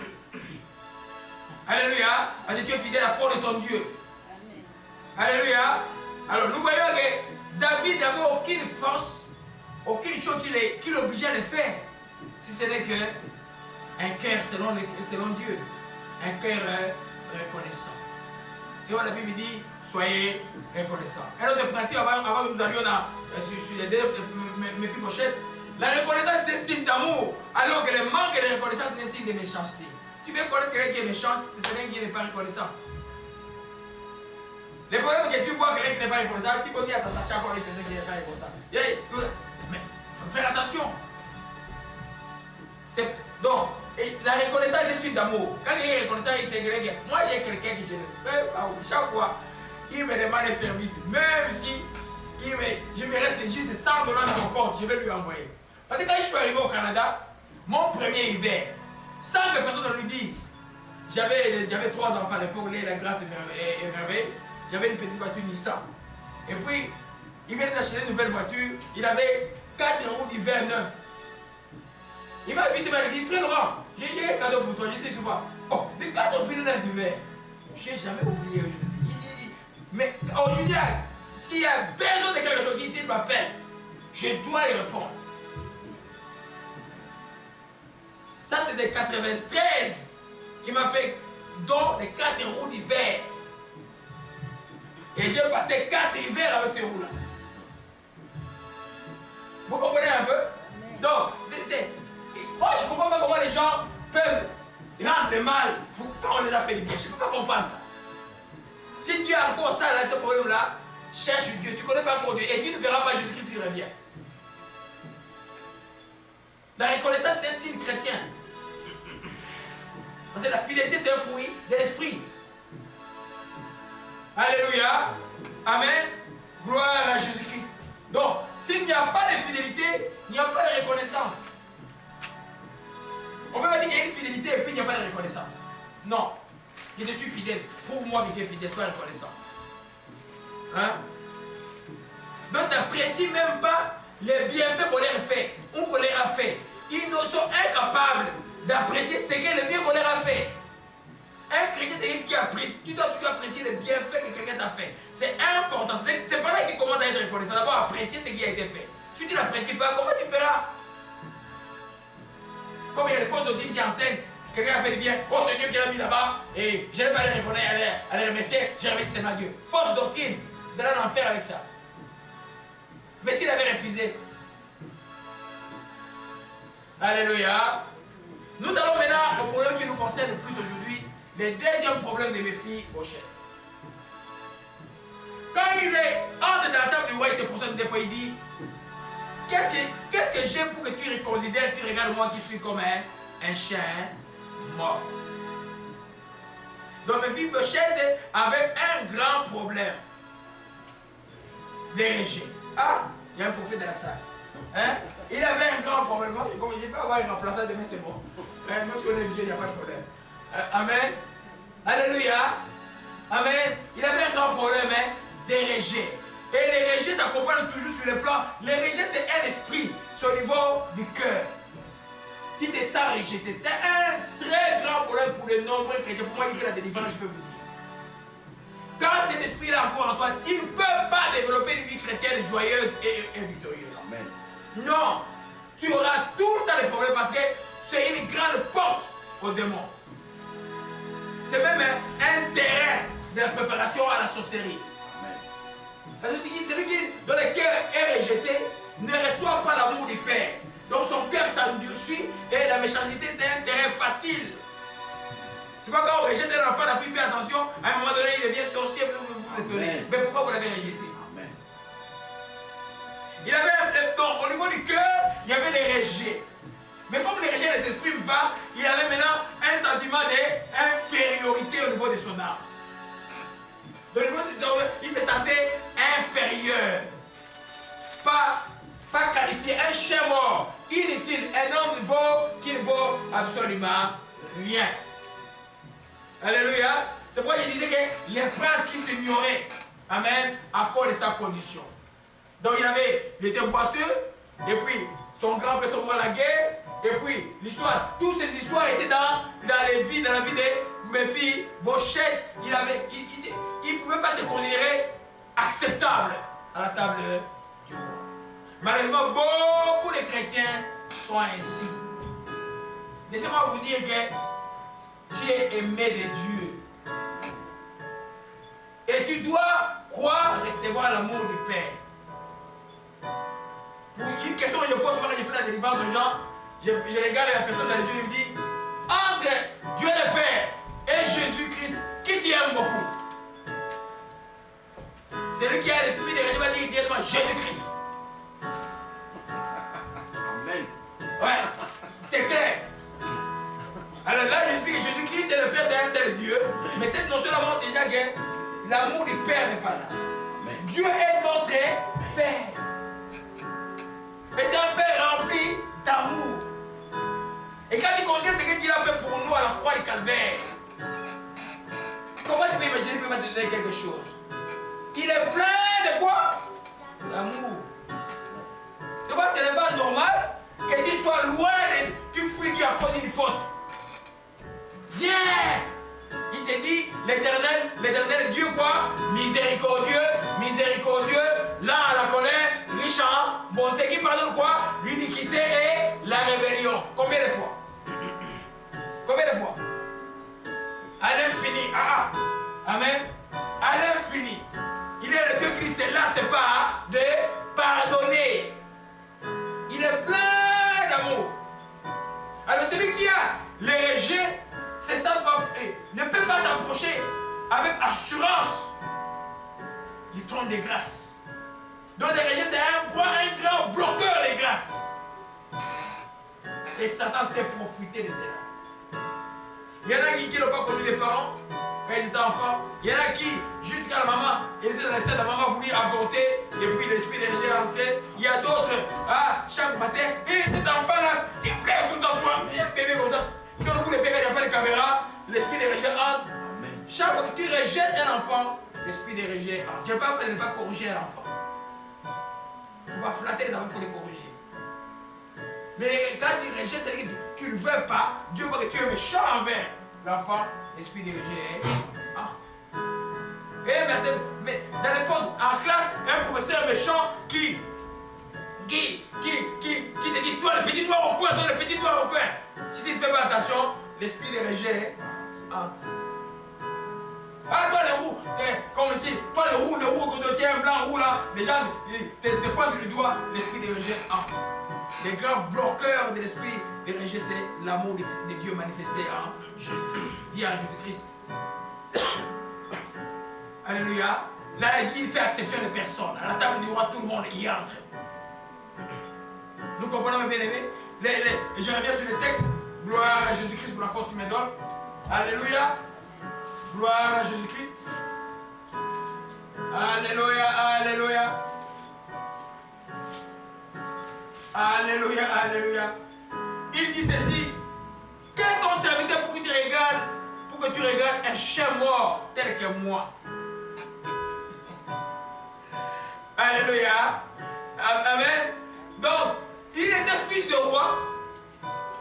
Alléluia. Parce que tu es fidèle à la parole de ton Dieu. Alléluia. Alors, nous voyons que David n'avait aucune force, aucune chose qui l'obligeait à le faire. Si ce n'est qu'un cœur selon Dieu. Un cœur reconnaissant. C'est quoi la Bible dit? Soyez reconnaissants. Un autre principe, avant que nous allions sur les deux Méphibosheth, la reconnaissance est un signe d'amour, alors que le manque de reconnaissance est un signe de méchanceté. Tu veux connaître quelqu'un qui est méchant, c'est celui qui n'est pas reconnaissant. Le problème est que tu vois quelqu'un qui n'est pas reconnaissant, tu peux dire à t'attacher encore avec quelqu'un qui n'est pas reconnaissant. Mais faut faire attention. Donc, la reconnaissance est un signe d'amour. Quand il est reconnaissant, il sait quelqu'un. Moi, j'ai quelqu'un qui je ne peux pas. Chaque fois, il me demande un service, même si je me reste juste 100 $ dans mon compte, je vais lui envoyer. Parce que quand je suis arrivé au Canada, mon premier hiver, sans que personne ne lui dise, j'avais 3 enfants, le pauvre, la grâce est merveille. J'avais une petite voiture Nissan. Et puis, il venait d'acheter une nouvelle voiture, il avait 4 roues d'hiver neufs. Il m'a vu, il m'a dit, frère Laurent, j'ai un cadeau pour toi, j'étais sur moi. Oh, les 4 pneus d'hiver. Je n'ai jamais oublié aujourd'hui. Mais aujourd'hui, s'il y a besoin de quelque chose, il m'appelle. Je dois y répondre. Ça, c'est de 93 qui m'a fait don les 4 roues d'hiver. Et j'ai passé 4 hivers avec ces roues-là. Vous comprenez un peu? Donc, moi, je ne comprends pas comment les gens peuvent rendre le mal quand on les a fait du bien. Je ne peux pas comprendre ça. Si tu as encore ça, là, ce problème-là, cherche Dieu. Tu ne connais pas encore Dieu. Et tu ne verras pas Jésus-Christ s'il revient. La reconnaissance, c'est un signe chrétien. Parce que la fidélité, c'est un fruit de l'esprit. Alléluia. Amen. Gloire à Jésus-Christ. Donc, s'il n'y a pas de fidélité, il n'y a pas de reconnaissance. On ne peut pas dire qu'il y a une fidélité et puis il n'y a pas de reconnaissance. Non. Je te suis fidèle. Prouve-moi que tu es fidèle. Sois reconnaissant. Hein? Donc n'apprécient même pas les bienfaits qu'on leur a fait ou qu'on leur a fait. Ils ne sont incapables d'apprécier ce que le bien qu'on leur a fait. Un chrétien, c'est quelqu'un qui apprécie. Tu dois toujours apprécier les bienfaits que quelqu'un t'a fait. C'est important. C'est pas là qu'il commence à être reconnaissant. D'abord, apprécier ce qui a été fait. Si tu n'apprécies pas, comment tu feras? Comme il y a des fausses doctrines qui enseignent, quelqu'un a fait du bien. Oh, c'est Dieu qui l'a mis là-bas. Et je n'ai pas à les reconnaître, à les remercier. J'ai remercié seulement Dieu. Fausse doctrine. Vous allez en enfer avec ça. Mais s'il avait refusé. Alléluia. Nous allons maintenant au problème qui nous concerne le plus aujourd'hui. Le deuxième problème de mes filles Bochette. Quand il entre dans la table du roi, il se procède des fois, il dit qu'est-ce que j'ai pour que tu reconsidères, tu regardes moi qui suis comme un chien mort. Donc mes filles Bochette avaient un grand problème de rejet. Ah, il y a un prophète dans la salle. Hein? Il avait un grand problème. Comme je ne peux avoir un remplaçant demain, c'est bon. Même si on est vieux, il n'y a pas de problème. Amen. Alléluia. Amen. Il avait un grand problème des rejets. Et les rejets s'accompagnent toujours sur le plan. Les rejets, c'est un esprit sur le niveau du cœur. Tu te sens rejeté. C'est un très grand problème pour de nombreux chrétiens. Pour moi qui fais la délivrance, je peux vous dire. Quand cet esprit-là encore en toi, tu ne peux pas développer une vie chrétienne joyeuse et victorieuse. Amen. Non. Tu auras tout le temps des problèmes parce que c'est une grande porte au démon. C'est même un terrain de la préparation à la sorcellerie. Amen. Parce que celui qui, dont le cœur est rejeté, ne reçoit pas l'amour du Père. Donc son cœur s'endurcit et la méchanceté, c'est un terrain facile. C'est pas quand on rejette un enfant, la fille fait attention, à un moment donné, il devient sorcier, vous étonnez. Mais pourquoi vous l'avez rejeté? Amen. Il avait, donc, au niveau du cœur, il y avait les rejets. Mais comme les rejets ne s'expriment pas, il avait maintenant un sentiment d'infériorité au niveau de son âme. Donc, il se sentait inférieur. Pas qualifié, un chien mort, inutile, un homme qui ne vaut absolument rien. Alléluia. C'est pourquoi je disais que les princes qui s'ignoraient, amen, à cause de sa condition. Donc il était boiteux, et puis son grand-père se voit à la guerre, et puis l'histoire, toutes ces histoires étaient dans la vie de mes filles Bochette. Il ne pouvait pas se considérer acceptable à la table du roi. Malheureusement, beaucoup de chrétiens sont ainsi. Laissez-moi vous dire que tu es aimé de Dieu. Et tu dois croire recevoir l'amour du Père. Pour une question que je pose souvent quand je fais la délivrance aux gens, je regarde la personne dans les yeux et je dis, entre Dieu le Père et Jésus-Christ, qui tu aimes beaucoup? Celui qui a l'esprit de Jésus va dire directement Jésus-Christ. Amen. Ouais, c'est clair. Alors là, j'explique que Jésus-Christ et le Père, c'est un seul Dieu. Mais cette notion-là montre déjà que l'amour du Père n'est pas là. Amen. Dieu est notre Père. Et c'est un Père rempli d'amour. Et quand il considère ce qu'il a fait pour nous à la croix du Calvaire, comment tu peux imaginer qu'il peut te donner quelque chose? Il est plein de quoi? D'amour. C'est quoi? Ce n'est pas normal que tu sois loin, tu fuis Dieu à cause d'une faute. Viens! Il te dit, l'éternel Dieu quoi? Miséricordieux, miséricordieux, lent à la colère, riche en bonté, qui pardonne quoi? L'iniquité et la rébellion. Combien de fois? Combien de fois? À l'infini. Amen. À l'infini. Il est le Dieu qui ne se lasse pas de pardonner. Il est plein d'amour. Alors celui qui a le rejet, c'est ça, ne peut pas s'approcher avec assurance du trône de grâce. Donc le rejet, c'est un grand bloqueur de grâce. Et Satan s'est profité de cela. Il y en a qui n'ont pas connu les parents quand ils étaient enfants. Il y en a qui, jusqu'à la maman, il était dans les scènes, la maman voulait avorter, et puis l'esprit de rejet est entré. Il y a d'autres, chaque matin, et cet enfant-là, qui pleure tout en toi, quel bébé comme ça. Quand tous les pères, il n'y a pas de caméra, l'esprit de rejet entre. Chaque fois que tu rejettes un enfant, l'esprit de rejet entre. Je ne parle pas de ne pas corriger un enfant. Il ne faut pas flatter les enfants, il faut les corriger. Mais quand tu rejettes, c'est-à-dire que tu ne veux pas, Dieu voit que tu es méchant envers l'enfant, l'esprit de rejet entre. Mais dans l'époque, en classe, un professeur méchant qui te dit, toi le petit noir au coin, toi le petit noir au coin. Si tu ne fais pas attention, l'esprit de rejet entre. Ah, toi le roux, comme ici, toi le roux, quand tu tiens un blanc roux là, les gens te pointent du doigt, l'esprit de rejet entre. Les grands bloqueurs de l'esprit de rejet, c'est l'amour de Dieu manifesté en Jésus-Christ, via Jésus-Christ. Alléluia. Là, il fait exception de personne. À la table du roi, tout le monde y entre. Nous comprenons, mes bien-aimés. Je reviens sur le texte. Gloire à Jésus-Christ pour la force qu'il me donne. Alléluia. Gloire à Jésus-Christ. Alléluia, alléluia. Alléluia, alléluia. Il dit ceci. Qu'est ton serviteur pour que tu regardes un chien mort tel que moi? Alléluia. Amen. Donc, il était fils de roi,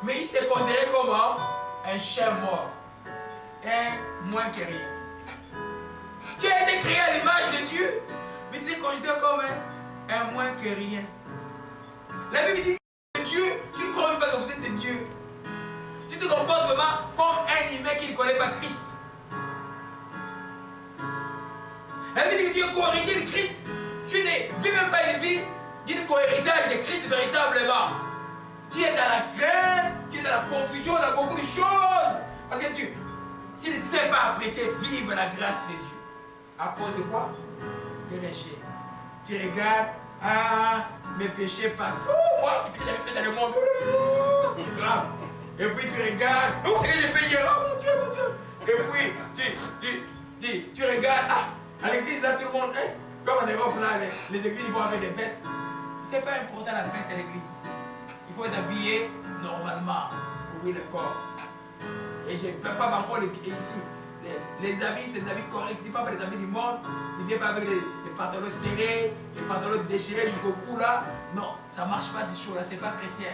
mais il s'est considéré comme un chien mort. Un moins que rien. Tu as été créé à l'image de Dieu, mais tu es considéré comme un moins que rien. La Bible dit que Dieu, tu ne crois même pas que vous êtes de Dieu. Tu te comportes vraiment comme un humain qui ne connaît pas Christ. La Bible dit que tu es co-héritier de Christ. Tu ne vis même pas une vie d'une co-héritage de Christ véritablement. Tu es dans la crainte, tu es dans la confusion, dans beaucoup de choses. Parce que tu ne sais pas apprécier, vivre la grâce de Dieu. À cause de quoi? Des péchés. Tu regardes, mes péchés passent. Oh, moi, qu'est-ce que j'avais fait dans le monde? C'est grave. Et puis tu regardes, oh, c'est ce que j'ai fait hier. Oh mon Dieu, mon Dieu. Et puis tu regardes, à l'église là, tout le monde, comme en Europe là, les églises vont avec des vestes. C'est pas important la veste à l'église. Il faut être habillé normalement, ouvrir le corps. Et j'ai parfois encore ici, les habits, c'est des habits corrects, pas les habits du monde. Ils ne viennent pas avec les pantalons serrés, les pantalons déchirés jusqu'au cou là. Non, ça ne marche pas ces choses là, c'est pas chrétien.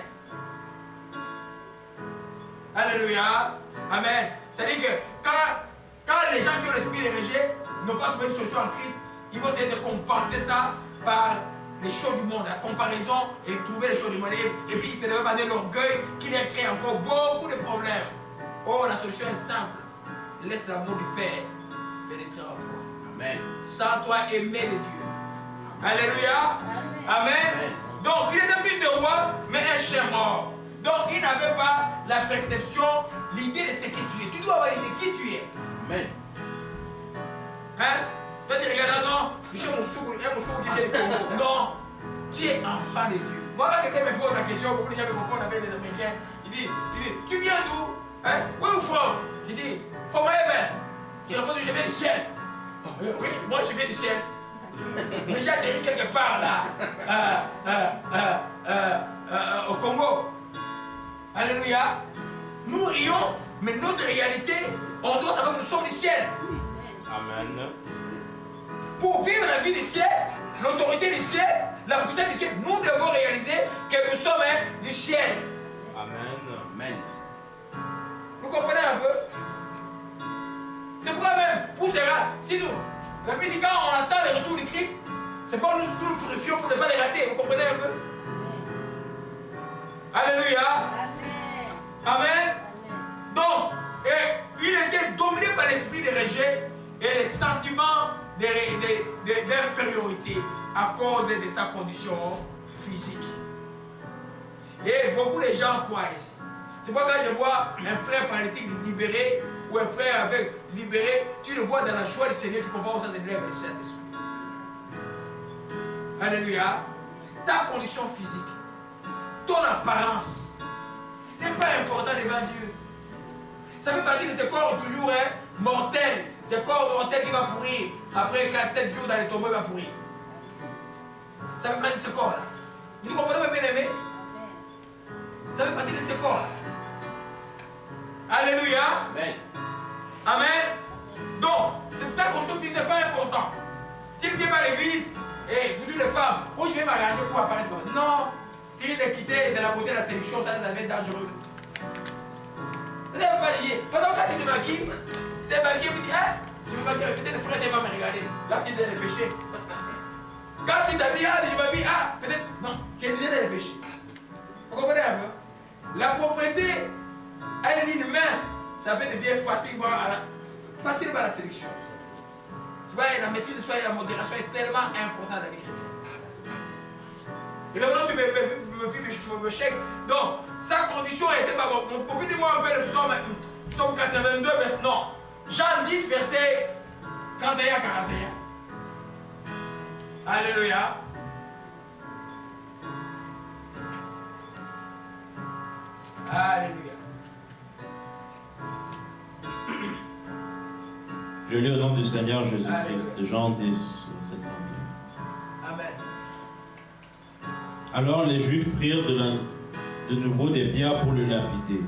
Alléluia. Amen. C'est-à-dire que quand les gens qui ont l'esprit de rejet n'ont pas trouvé une solution en Christ, ils vont essayer de compenser ça par les choses du monde, la comparaison et trouver les choses du monde. Et puis, c'est de manière l'orgueil qui leur crée encore beaucoup de problèmes. Oh, la solution est simple. Laisse l'amour du Père pénétrer en toi. Amen. Sans toi, aimer de Dieu. Alléluia. Amen. Amen. Donc, il était fils de roi, mais un chien mort. Donc, il n'avait pas la perception, l'idée de ce que tu es. Tu dois avoir l'idée de qui tu es. Amen. Hein? Toi, tu regardes, non, j'ai mon sourd qui vient du Congo. Non, tu es enfant de Dieu. Moi, quand quelqu'un me pose la question, beaucoup de gens me confondent avec les Américains. Il dit, tu viens d'où? Hein? Where are you from? Je dis, from heaven. Je réponds, je viens du ciel. Oui, moi je viens du ciel. Mais j'ai atterri quelque part là, au Congo. Alléluia. Nous rions, mais notre réalité, on doit savoir que nous sommes du ciel. Amen. Pour vivre la vie du ciel, l'autorité du ciel, la puissance du ciel, nous devons réaliser que nous sommes du ciel. Amen. Amen. Vous comprenez un peu? C'est pourquoi même, pour cela, si nous, quand on attend le retour du Christ, c'est pourquoi nous purifions pour ne pas les rater. Vous comprenez un peu? Alléluia. Amen. Donc, il était dominé par l'esprit de rejet et les sentiments d'infériorité à cause de sa condition physique. Et beaucoup de gens croient ici. C'est pourquoi quand je vois un frère paralytique libéré ou un frère avec libéré, tu le vois dans la joie du Seigneur, tu comprends où ça se lève le Saint-Esprit. Alléluia. Ta condition physique, ton apparence n'est pas important devant Dieu. Ça fait partie de ce corps toujours mortel. Ce corps mortel qui va pourrir. Après 4-7 jours dans les tombeaux, il va pourrir. Ça fait partie de ce corps-là. Vous comprenez, mes bien-aimés? Ça fait partie de ce corps. Alléluia. Amen. Amen. Donc, ta condition physique n'est pas important. Si tu ne viens pas à l'église, et vous dites les femmes. Oh, je vais m'arranger pour apparaître. Non. Il les quitter de la beauté de la séduction, ça devient dangereux. Par exemple, quand tu te maquilles, tu te maquilles, tu dis, hein, je vais maquiller, peut-être le frère va me regarder. Là, tu es dans le péché. Quand tu t'habilles, ah, je m'habille, ah, peut-être, non, tu es déjà dans le péché. Vous comprenez un peu? La propriété à une ligne mince, ça peut devenir facilement à la séduction. Tu vois, la maîtrise de soi et la modération est tellement importante dans la vie chrétienne. Et revenons sur mes chèques. Donc, sa condition était pas bonne. Profitez-moi un peu de Psaume 82, verset. Non. Jean 10, verset 31 à 41. Alléluia. Alléluia. Je lis au nom du Seigneur Jésus-Christ, de Jean 10, verset 31. Amen. Alors les Juifs prirent de nouveau des pierres pour le lapider.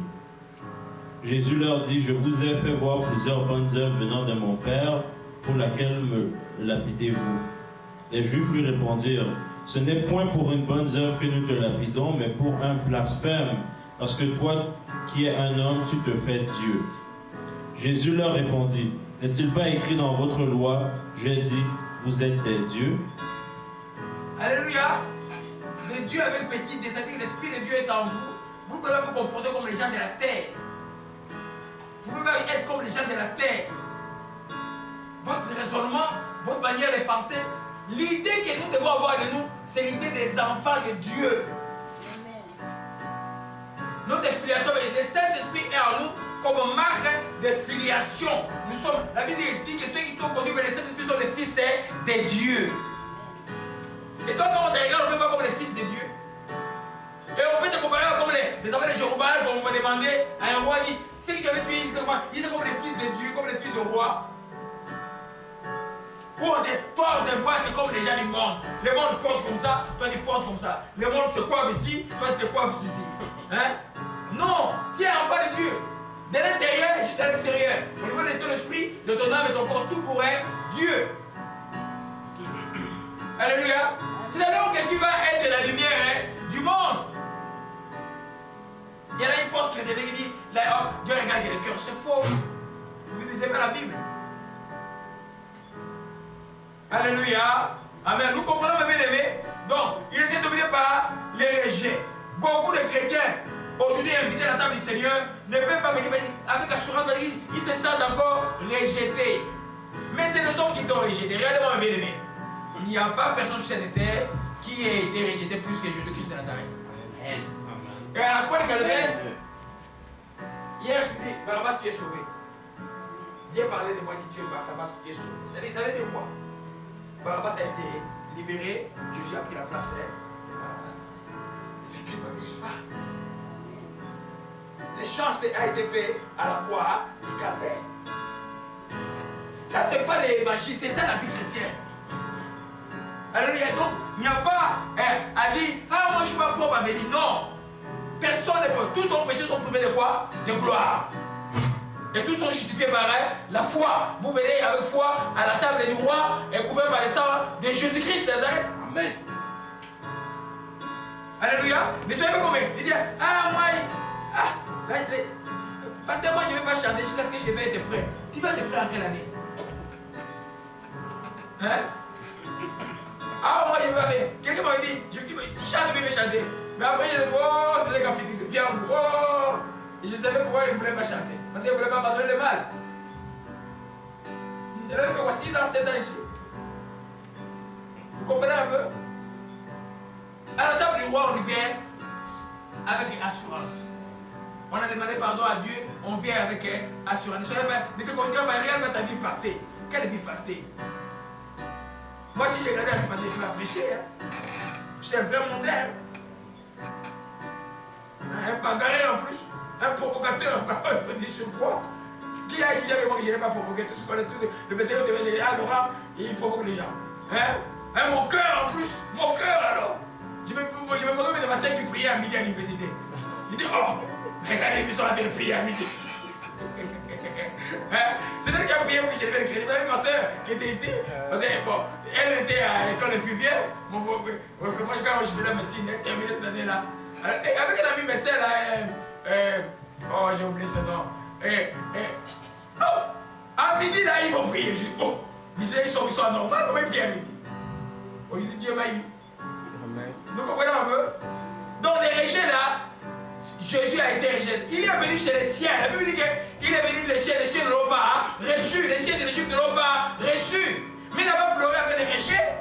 Jésus leur dit, je vous ai fait voir plusieurs bonnes œuvres venant de mon Père, pour laquelle me lapidez-vous. Les Juifs lui répondirent, ce n'est point pour une bonne œuvre que nous te lapidons, mais pour un blasphème, parce que toi qui es un homme, tu te fais Dieu. Jésus leur répondit, n'est-il pas écrit dans votre loi, j'ai dit, vous êtes des dieux? Alléluia. Le Dieu avec petit, c'est-à-dire l'Esprit de Dieu est en vous. Vous pouvez vous comporter comme les gens de la terre. Vous pouvez être comme les gens de la terre. Votre raisonnement, votre manière de penser, l'idée que nous devons avoir de nous, c'est l'idée des enfants de Dieu. Notre filiation, le Saint-Esprit est en nous comme marque de filiation. Nous sommes, la Bible dit que ceux qui sont connus, mais le Saint-Esprit sont les fils de Dieu. Et toi, quand on te regarde, on peut voir comme les fils de Dieu. Et on peut te comparer comme les enfants de Jéroboam, quand on va demander à un roi, dit, ceux qui avaient tué, ils étaient comme les fils de Dieu, comme les fils de roi. Ou toi, on te voit, tu es comme les gens du monde. Le monde porte comme ça, toi tu portes comme ça. Le monde se coiffe ici, toi tu te coiffes ici. Hein? Non, tu es enfant de Dieu. De l'intérieur jusqu'à l'extérieur. Au niveau de ton esprit, de ton âme et de ton corps, tout pour être Dieu. Alléluia. C'est-à-dire que tu vas être la lumière du monde. Il y en a une fausse chrétienne qui dit, là, oh, Dieu regarde que le cœur, c'est faux. Vous ne lisez pas la Bible. Alléluia. Amen. Nous comprenons, mes bien-aimés. Donc, il était dominé par les rejets. Beaucoup de chrétiens, aujourd'hui invités à la table du Seigneur, ne peuvent pas venir avec assurance, ils se sentent encore rejetés. Mais c'est les hommes qui t'ont rejeté. Regardez-moi, mes bien-aimés. Il n'y a pas personne sur cette terre qui ait été rejeté plus que Jésus-Christ de Nazareth. Amen. Et à la croix de Calvaire, hier je dis, Barabbas qui est sauvé. Dieu parlait de moi, dit Dieu, Barabbas qui est sauvé. Ça veut dire quoi? Barabbas a été libéré, Jésus a pris la place de Barabbas. Et Dieu ne m'amuse pas. L'échange a été fait à la croix du Calvaire. Ça, c'est pas des magies, c'est ça la vie chrétienne. Alléluia. Donc, il n'y a pas à dire, ah, moi je ne suis pas pauvre à venir. Non. Personne n'est pauvre. Tous nos péchés sont prouvés de quoi? De gloire. Et tous sont justifiés par la foi. Vous venez avec foi à la table du roi et couverts par le sang de Jésus-Christ de Nazareth. Amen. Alléluia. Ne soyez pas comme eux. Ils disent, ah, moi, parce que moi je ne vais pas chanter jusqu'à ce que je vais être prêt. Tu vas être prêt en quelle année? Hein? Ah, moi je vais aller. Quelqu'un m'a dit, tu chantes, tu veux chanter. Mais après, je dis, oh, c'est des capitaux, c'est bien. Oh! Et je savais pourquoi il ne voulait pas chanter. Parce qu'il ne voulait pas abandonner le mal. Il avait fait quoi, 6 ans, 7 ans ici. Vous comprenez un peu? À la table du roi, on y vient avec une assurance. On a demandé pardon à Dieu, on vient avec assurance. Ne te considère pas réellement ta vie passée. Quelle vie passée? Moi, si j'ai regardé la vie passée, je vais prêcher. Hein. Je suis un vrai mondain. Un bagarré en plus. Un provocateur. Je peux dire sur quoi? Qui a étudié avec moi que je n'ai pas provoqué? Tout ce qu'on est tous. Le messager te dit, ah, Laurent, il provoque les gens. Hein? Mon cœur en plus. Mon cœur alors. Je me moquais de ma soeur qui priait à midi à l'université. Je dis, oh, regardez, ils sont en train de prier à midi. C'est-à-dire qu'il y prié pour que je devienne chrétien. Vous avez ma soeur qui était ici. Parce que, bon, elle était à l'école infirmière. Quand je faisais la médecine, elle terminait cette année-là. Avec un ami médecin là, oh j'ai oublié son nom. À midi là, ils vont prier. Je dis, oh, ils sont anormaux, comment ils prient à midi? Aujourd'hui, Dieu m'a eu. Vous comprenez un peu? Donc les rejet là, Jésus a été rejeté. Il est venu chez les siens. La Bible dit qu'il est venu les siens ne l'ont pas reçu. Les siens et les juifs ne l'ont pas reçu. Mais il n'a pas pleuré avec les rejets.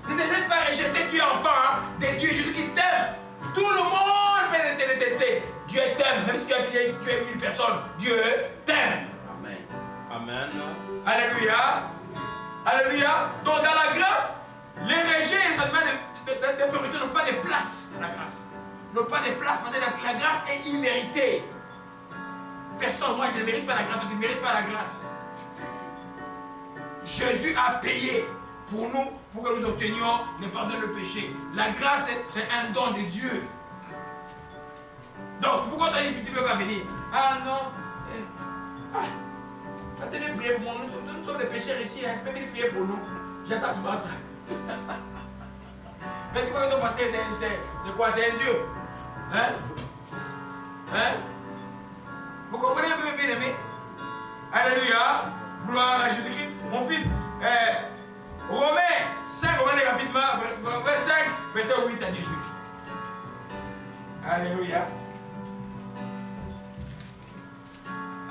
Ne te laisse pas rejeter, tu es enfant de Dieu. Jésus-Christ t'aime. Tout le monde peut te détester. Dieu t'aime. Même si tu as tué 1000 personnes, Dieu t'aime. Amen. Amen. Alléluia. Alléluia. Donc dans la grâce, les rejets et les sentiments d'infériorité n'ont pas de place dans la grâce. N'ont pas de place parce que la grâce est imméritée. Personne, moi je ne mérite pas la grâce, tu ne mérites pas la grâce. Jésus a payé pour nous, pour que nous obtenions le pardon de péché. La grâce, c'est un don de Dieu. Donc pourquoi tu ne peux pas venir? Ah non. Parce que prier pour nous, nous sommes des pécheurs ici, hein. Tu peux venir prier pour nous. J'attends souvent ça. Mais tu crois que ton pasteur c'est quoi? C'est un Dieu? Hein? Hein? Vous comprenez un peu, bien aimé? Alléluia! Gloire à Jésus-Christ. Mon fils, Romains 5, on va aller rapidement, verset 5, verset 8 à 18. Alléluia.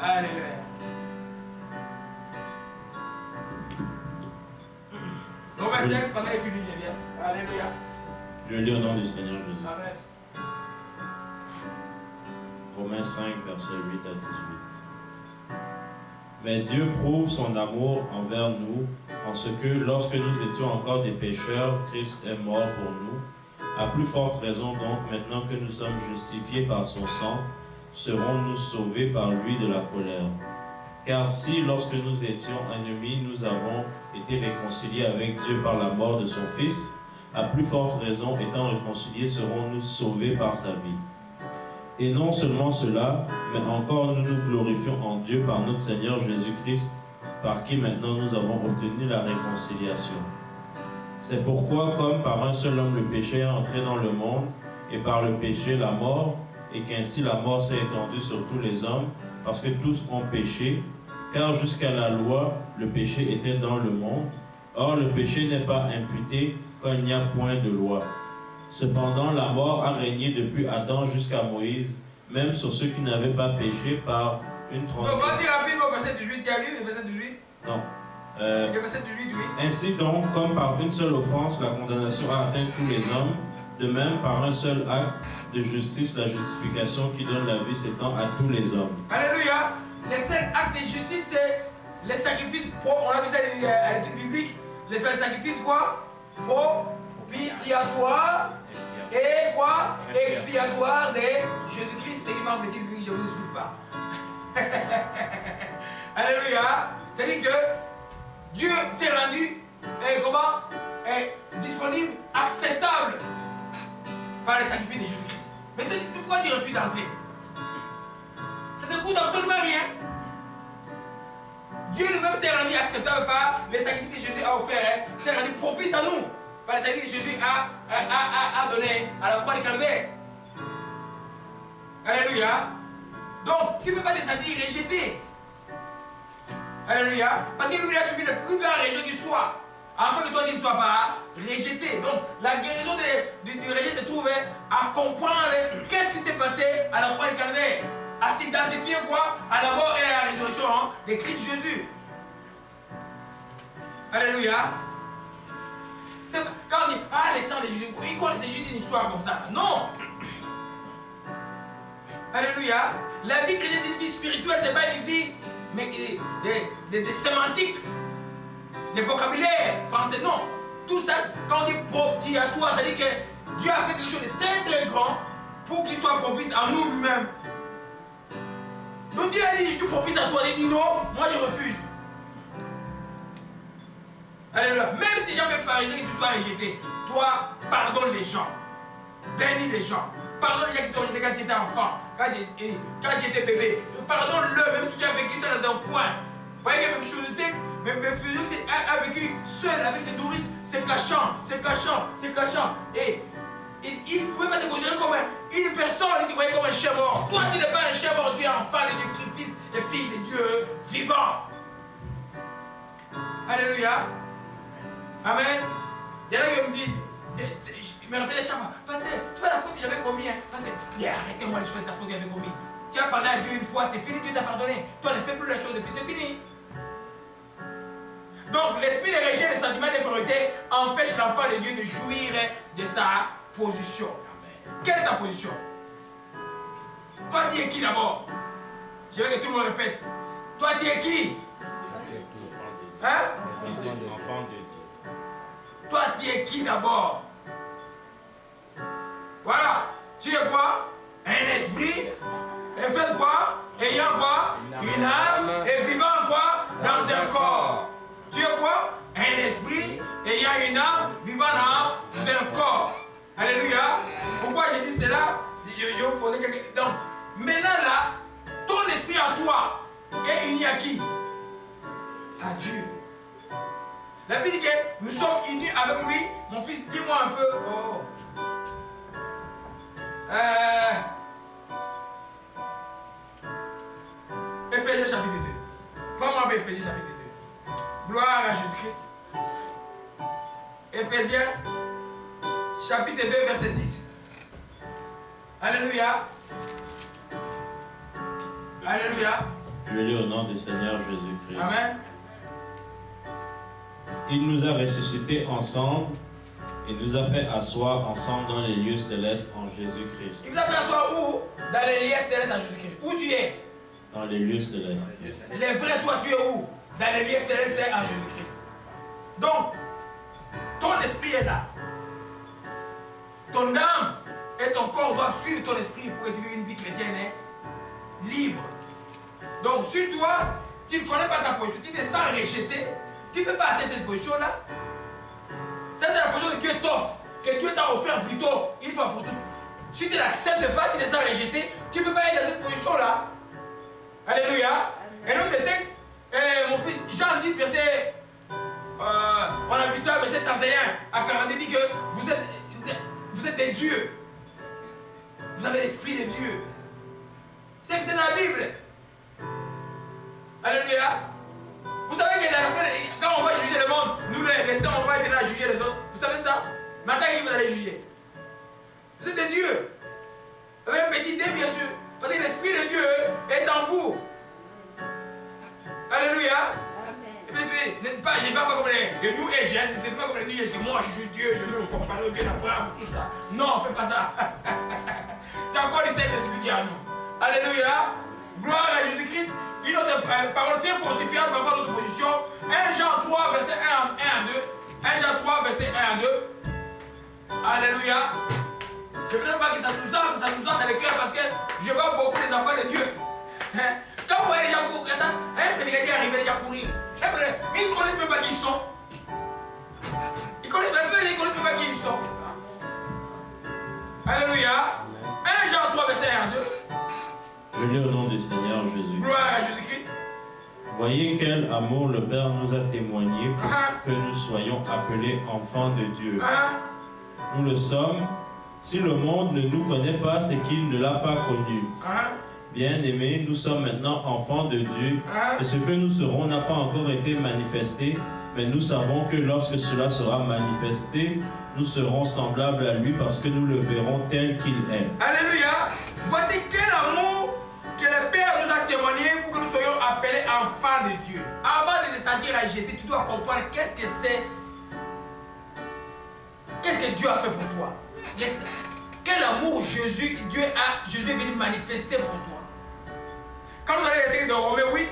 Alléluia. Romains 5, pendant que tu lis, je viens. Alléluia. Je lis au nom du Seigneur Jésus. Amen. Romains 5, verset 8 à 18. Mais Dieu prouve son amour envers nous en ce que, lorsque nous étions encore des pécheurs, Christ est mort pour nous. À plus forte raison donc, maintenant que nous sommes justifiés par son sang, serons-nous sauvés par lui de la colère. Car si, lorsque nous étions ennemis, nous avons été réconciliés avec Dieu par la mort de son Fils, à plus forte raison, étant réconciliés, serons-nous sauvés par sa vie. Et non seulement cela, mais encore nous nous glorifions en Dieu par notre Seigneur Jésus-Christ, par qui maintenant nous avons obtenu la réconciliation. C'est pourquoi, comme par un seul homme le péché est entré dans le monde, et par le péché la mort, et qu'ainsi la mort s'est étendue sur tous les hommes, parce que tous ont péché, car jusqu'à la loi, le péché était dans le monde. Or, le péché n'est pas imputé quand il n'y a point de loi. Cependant, la mort a régné depuis Adam jusqu'à Moïse, même sur ceux qui n'avaient pas péché par une transgression. Vas-y rapidement, verset 18, tu as lu le verset 18? Non. Le verset 18, oui. Ainsi donc, comme par une seule offense, la condamnation a atteint tous les hommes, de même, par un seul acte de justice, la justification qui donne la vie s'étend à tous les hommes. Alléluia. Les 5 actes de justice, c'est les sacrifices, on a vu ça à l'étude biblique, les sacrifices quoi? Propitiatoire et quoi? Expiatoire de Jésus-Christ. C'est l'imam de l'étude biblique, je ne vous explique pas. Alléluia. C'est-à-dire que Dieu s'est rendu disponible, acceptable par les sacrifices de Jésus-Christ. Mais pourquoi tu refuses d'entrer? Ça ne coûte absolument rien. Dieu lui-même s'est rendu acceptable par les sacrifices que Jésus a offerts. S'est rendu propice à nous par les sacrifices que Jésus a donné à la croix de Calvaire. Alléluia. Donc, tu ne peux pas te sentir rejeté. Alléluia. Parce que lui, il a subi le plus grand rejet du soit. Afin que toi, tu ne sois pas rejeté. Donc, la guérison du rejet se trouve à comprendre qu'est-ce qui s'est passé à la croix de Calvaire. À s'identifier quoi? À la mort et à la résurrection de Christ Jésus. Alléluia. Quand on dit, ah, les sangs de Jésus, il s'agit d'une histoire comme ça. Non. Alléluia. La vie chrétienne, c'est une vie spirituelle, c'est pas une vie mais des sémantiques, des vocabulaires français. Non. Tout ça, quand on dit propitiatoire, ça veut dire que Dieu a fait quelque chose de très très grand pour qu'il soit propice à nous lui-même. Donc Dieu a dit, je suis propice à toi. Il dit non, moi je refuse. Alléluia. Même si jamais pharisien que tu sois rejeté, toi, pardonne les gens. Bénis les gens. Pardonne les gens qui t'ont rejeté quand tu étais enfant, quand tu étais bébé. Pardonne-le, même si tu as vécu ça dans un coin. voyez que Méphibosheth a vécu seul avec des nourrices, c'est cachant. Et il ne pouvait pas se considérer comme une personne, il se voyait comme un chien mort. Toi, tu n'es pas un chien mort, tu es enfant de Dieu, fils et fille de Dieu vivant. Alléluia. Amen. Il y en a qui me disent, je me rappelle chaque fois, parce que tu vois la faute que j'avais commise, parce que arrêtez-moi les choses de la faute que j'avais commise. Tu as parlé à Dieu une fois, c'est fini, Dieu t'a pardonné. Toi, ne fais plus les choses depuis, c'est fini. Donc, l'esprit de rejet, les sentiments d'infériorité empêche l'enfant de Dieu de jouir de sa position. Quelle est ta position? Toi, tu es qui d'abord? Je veux que tout le monde répète. Toi, tu es qui? Hein? Enfant de Dieu. Toi, tu es qui d'abord? Voilà. Tu es quoi? Un esprit. Et fait quoi? Ayant quoi? Une âme. Et vivant quoi? Dans un corps. Tu es quoi? Un esprit. Ayant une âme. Vivant dans un corps. Alléluia. Pourquoi j'ai dit cela? Je vais vous poser quelques... Donc, maintenant là, ton esprit à toi est uni à qui? À Dieu. La Bible dit que nous sommes unis avec lui. Mon fils, dis-moi un peu. Oh. Éphésiens chapitre 2. Comment Éphésiens chapitre 2? Gloire à Jésus-Christ. Éphésiens chapitre 2, verset 6. Alléluia. Alléluia. Je lis au nom du Seigneur Jésus-Christ. Amen. Il nous a ressuscités ensemble et nous a fait asseoir ensemble dans les lieux célestes en Jésus-Christ. Il vous a fait asseoir où? Dans les lieux célestes en Jésus-Christ. Où tu es? Dans les lieux célestes. Les vrais, toi, tu es où? Dans les lieux célestes en Jésus-Christ. Donc, ton esprit est là. Ton âme et ton corps doivent suivre ton esprit pour que tu vives une vie chrétienne libre. Donc, sur toi, tu ne connais pas ta position, tu te sens rejeté, tu ne peux pas atteindre cette position-là. Ça, c'est la position que Dieu t'offre, que Dieu t'a offert plutôt une fois pour toutes. Si tu ne l'acceptes pas, tu te sens rejeté, tu ne peux pas être dans cette position-là. Alléluia. Et l'autre texte, mon fils, Jean 10, verset, on a vu ça, verset 31 à 40, il dit que vous êtes des dieux. Vous avez l'esprit de Dieu. C'est dans la Bible. Alléluia. Vous savez que dans la fin, quand on va juger le monde, nous les saints, on va être là à juger les autres. Vous savez ça? Maintenant, qui vous allez juger? Vous êtes des dieux. Avec un petit d, bien sûr. Parce que l'esprit de Dieu est en vous. Alléluia. Je ne parle pas comme les New Age, ne fais pas comme les New Age, que moi je suis Dieu, je veux me comparer au Dieu d'Abraham, tout ça. Non, fais pas ça. C'est encore le Saint-Esprit qui est à nous. Alléluia. Gloire à Jésus-Christ. Une autre parole très fortifiante par rapport à notre position. 1 Jean 3, verset 1 à 2. 1 Jean 3, verset 1 à 2. Alléluia. Je ne veux pas que ça nous entre dans le cœur parce que je vois beaucoup des enfants de Dieu. Quand vous voyez les gens courir, un prédicateur arrive déjà courir. Mais ils ne connaissent même pas qui ils sont. Ils ne connaissent même pas qui ils sont. Alléluia. 1 Jean 3, verset 1 à 2. Je lis au nom du Seigneur Jésus. Gloire à Jésus-Christ. Voyez quel amour le Père nous a témoigné pour que nous soyons appelés enfants de Dieu. Nous le sommes. Si le monde ne nous connaît pas, c'est qu'il ne l'a pas connu. Bien-aimés, nous sommes maintenant enfants de Dieu, et ce que nous serons n'a pas encore été manifesté, mais nous savons que lorsque cela sera manifesté, nous serons semblables à lui parce que nous le verrons tel qu'il est. Alléluia. Voici quel amour que le Père nous a témoigné pour que nous soyons appelés enfants de Dieu. Avant de te sentir rejeté, tu dois comprendre qu'est-ce que c'est. Qu'est-ce que Dieu a fait pour toi? Quel amour Jésus est venu manifester pour toi. Quand vous allez le texte de Romains 8,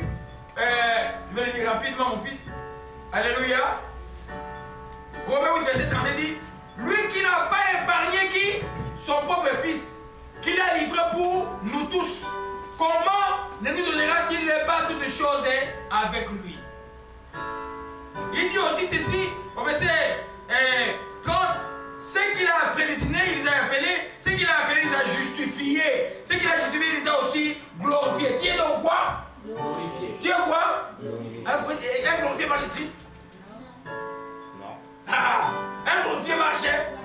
je vais le lire rapidement, mon fils. Alléluia. Romains 8, verset 30 dit, lui qui n'a pas épargné qui? Son propre fils, qu'il a livré pour nous tous. Comment ne nous donnera-t-il pas toutes choses avec lui? Il dit aussi ceci, au verset 30, ceux qu'il a prédestinés, il les a appelés. Ceux qu'il a appelés, il les a justifiés. Ceux qu'il a justifiés, il les a aussi glorifiés. Tu es donc quoi? Glorifié. Tu es quoi?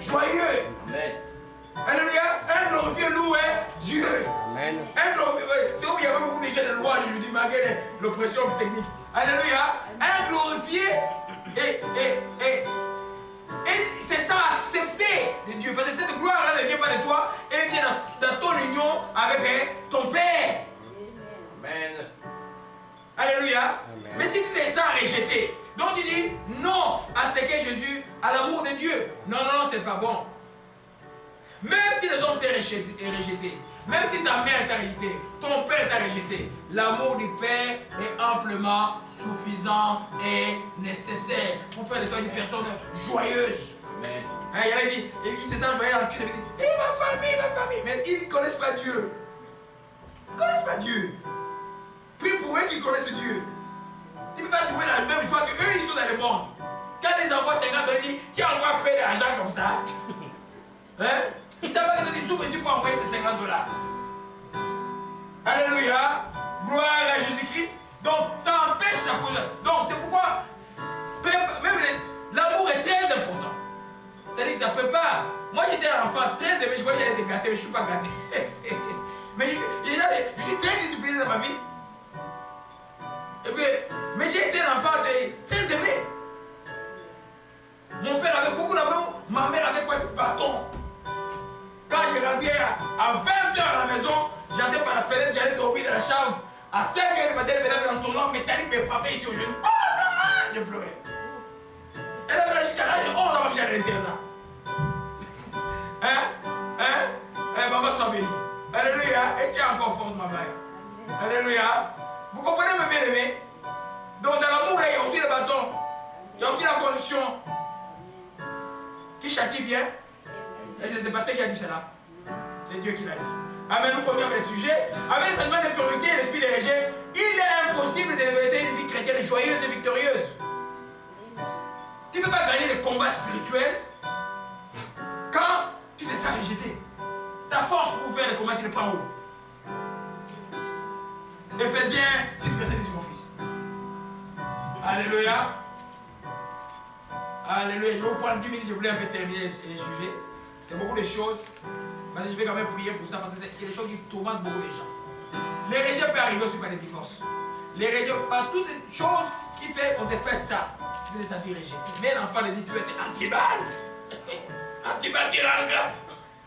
joyeux. Amen. Alléluia. Un glorifié louait Dieu. Amen. Un glorifié, c'est comme il y avait beaucoup de gens de louanges, je dis malgré l'oppression technique. Alléluia. Un glorifié et c'est ça accepter de Dieu. Parce que cette gloire-là ne vient pas de toi, elle vient dans ton union avec ton Père. Amen. Alléluia. Amen. Mais si tu te sens rejeté, donc tu dis non à ce que Jésus, à l'amour de Dieu. Non, c'est pas bon. Même si les hommes t'ont rejeté, même si ta mère t'a rejeté, ton père t'a rejeté, l'amour du Père est amplement suffisant et nécessaire pour faire de toi une personne joyeuse. Amen. Il a dit, il se sent joyeux dans la cuisine, il dit, ma famille, mais ils ne connaissent pas Dieu. Ils ne connaissent pas Dieu. Prie pour eux qui connaissent Dieu. Tu ne peux pas trouver la même joie qu'eux, ils sont dans le monde. Quand ils envoient 50 $, ils disent, tiens, on va payer l'argent comme ça. Hein? Ils ne savent pas que tu souffres ici pour envoyer ces 50 $. Alléluia. Gloire à Jésus-Christ. Donc, ça empêche la position. Donc, c'est pourquoi, même l'amour est très important. C'est-à-dire que ça prépare. Moi, j'étais un enfant très aimé. Je crois que j'allais être gâté, mais je ne suis pas gâté. Mais je suis très discipliné dans ma vie. Eh bien, mais j'ai été un enfant très aimé. Mon père avait beaucoup d'amour. Ma mère avait quoi? Du bâton. Quand j'ai rentré à 20 h à la maison, j'entrais par la fenêtre, j'allais dormir dans la chambre. À 5 h du matin, elle venait avec un tournoi métallique me frapper ici au genou. Oh non! Je pleurais. Elle avait jusqu'à l'âge de 11 ans que j'allais à l'internat. Maman soit bénie. Alléluia. Et tu es encore forte, ma mère. Alléluia. Vous comprenez, mes bien-aimés? Donc, dans l'amour, il y a aussi le bâton. Il y a aussi la correction. Qui châtie bien. Et c'est le pasteur qui a dit cela. C'est Dieu qui l'a dit. Amen. Nous continuons avec le sujet. Avec le sentiment d'infériorité et l'esprit de rejet, il est impossible de développer une vie chrétienne joyeuse et victorieuse. Tu ne peux pas gagner les combats spirituels quand tu te sens rejeté. Ta force pour faire les combats, tu les prends où? Ephésiens 6, verset 10, mon fils. Alléluia. Alléluia. Je vais vous prendre 10 minutes, je voulais un peu terminer les sujets. C'est beaucoup de choses. Mais je vais quand même prier pour ça parce que c'est des choses qui tourmentent beaucoup de gens. Les rejets peuvent arriver aussi par des divorces. Les rejets, par toutes les choses qui fait qu'on te fait ça, tu peux te sentir rejeté. Mais l'enfant te dit tu es anti-balle. Anti-balle qui rend grâce.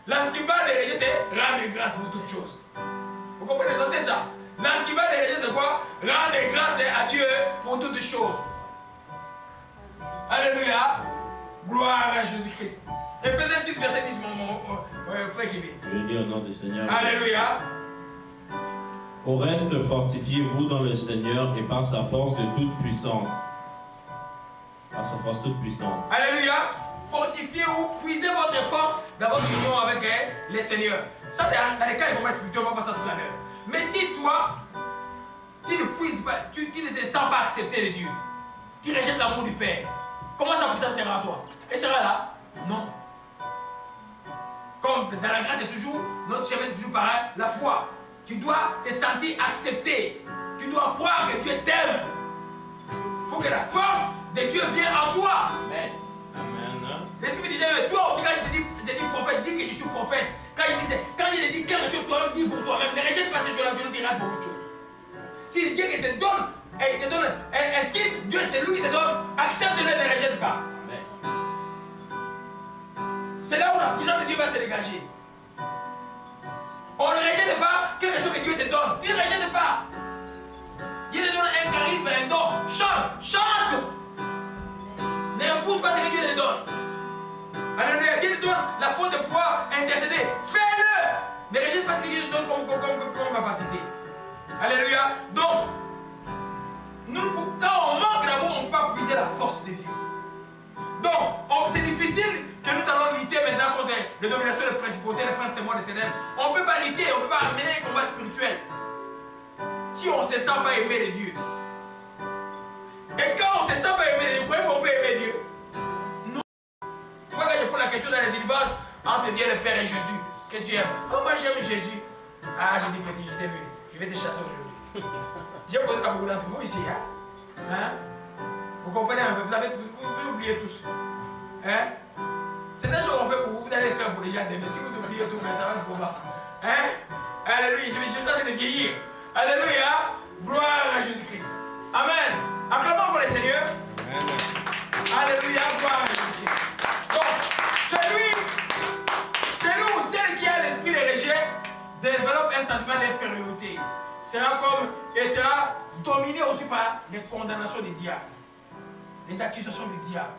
L'anti-balle des rejets, c'est rendre grâce pour toutes choses. Vous comprenez? Notez ça. L'anti-balle des rejets, c'est quoi? Rendre grâce à Dieu pour toutes choses. Alléluia. Gloire à Jésus-Christ. Ephésiens 6, verset 10, mon frère qui vit. Je dis au nom du Seigneur. Alléluia. Au reste, fortifiez-vous dans le Seigneur et par sa force de toute puissante. Par sa force toute puissante. Alléluia. Fortifiez-vous, puisez votre force dans votre union avec le Seigneur. Ça, c'est dans les cas de combat spirituel, on va voir ça tout à l'heure. Mais si toi, tu ne puisses pas, tu ne te sens pas accepté de Dieu, tu rejettes l'amour du Père, comment sa puissance sera à toi? Elle sera là? Non. Comme dans la grâce, c'est toujours, notre chemin c'est toujours pareil, la foi. Tu dois te sentir accepté. Tu dois croire que Dieu t'aime. Pour que la force de Dieu vienne en toi. Amen. Amen. L'Esprit me disait, mais toi aussi, quand je te dis prophète, dis que je suis prophète. Quand il te dit quelque chose, toi-même, dis pour toi-même. Ne rejette pas ces choses-là, Dieu nous dira beaucoup de choses. Si Dieu te donne, un titre, Dieu c'est lui qui te donne, accepte-le, ne rejette pas. C'est là où la puissance de Dieu va se dégager. On ne rejette pas quelque chose que Dieu te donne. Tu ne rejettes pas. Dieu te donne un charisme, un don. Chante, chante. Ne repousse pas ce que Dieu te donne. Alléluia. Dieu te donne la faute de pouvoir intercéder. Fais-le. Ne rejette pas ce que Dieu te donne comme capacité. Alléluia. Donc, quand on manque d'amour, on ne peut pas puiser la force de Dieu. Donc, c'est difficile que nous allons lutter maintenant contre les dominations des principautés, les princes-mois des ténèbres. On ne peut pas lutter, on ne peut pas amener les combats spirituels si on ne se sent pas aimer de Dieu. Et quand on ne se sent pas aimer de Dieu, vous croyez qu'on peut aimer Dieu? Non. C'est pourquoi je pose la question dans les délivrances entre Dieu le Père et Jésus. Que Dieu aime. Oh, moi j'aime Jésus. Ah, j'ai dit petit, je t'ai vu. Je vais te chasser aujourd'hui. J'ai posé ça à beaucoup d'entre vous ici. Hein? Vous comprenez un peu? Vous oubliez tous. Hein? C'est un jour qu'on fait pour vous, vous allez le faire pour les gens d'aimer. Si vous oubliez tout, mais ça va être trop bas. Hein? Alléluia, je suis en train de vieillir. Alléluia, gloire à Jésus-Christ. Amen. Acclamons pour le Seigneur. Amen. Alléluia, gloire à Jésus-Christ. Donc, celui ou celle qui a l'esprit de rejet développe un sentiment d'infériorité. Et sera dominé aussi par les condamnations du diable, les accusations du diable,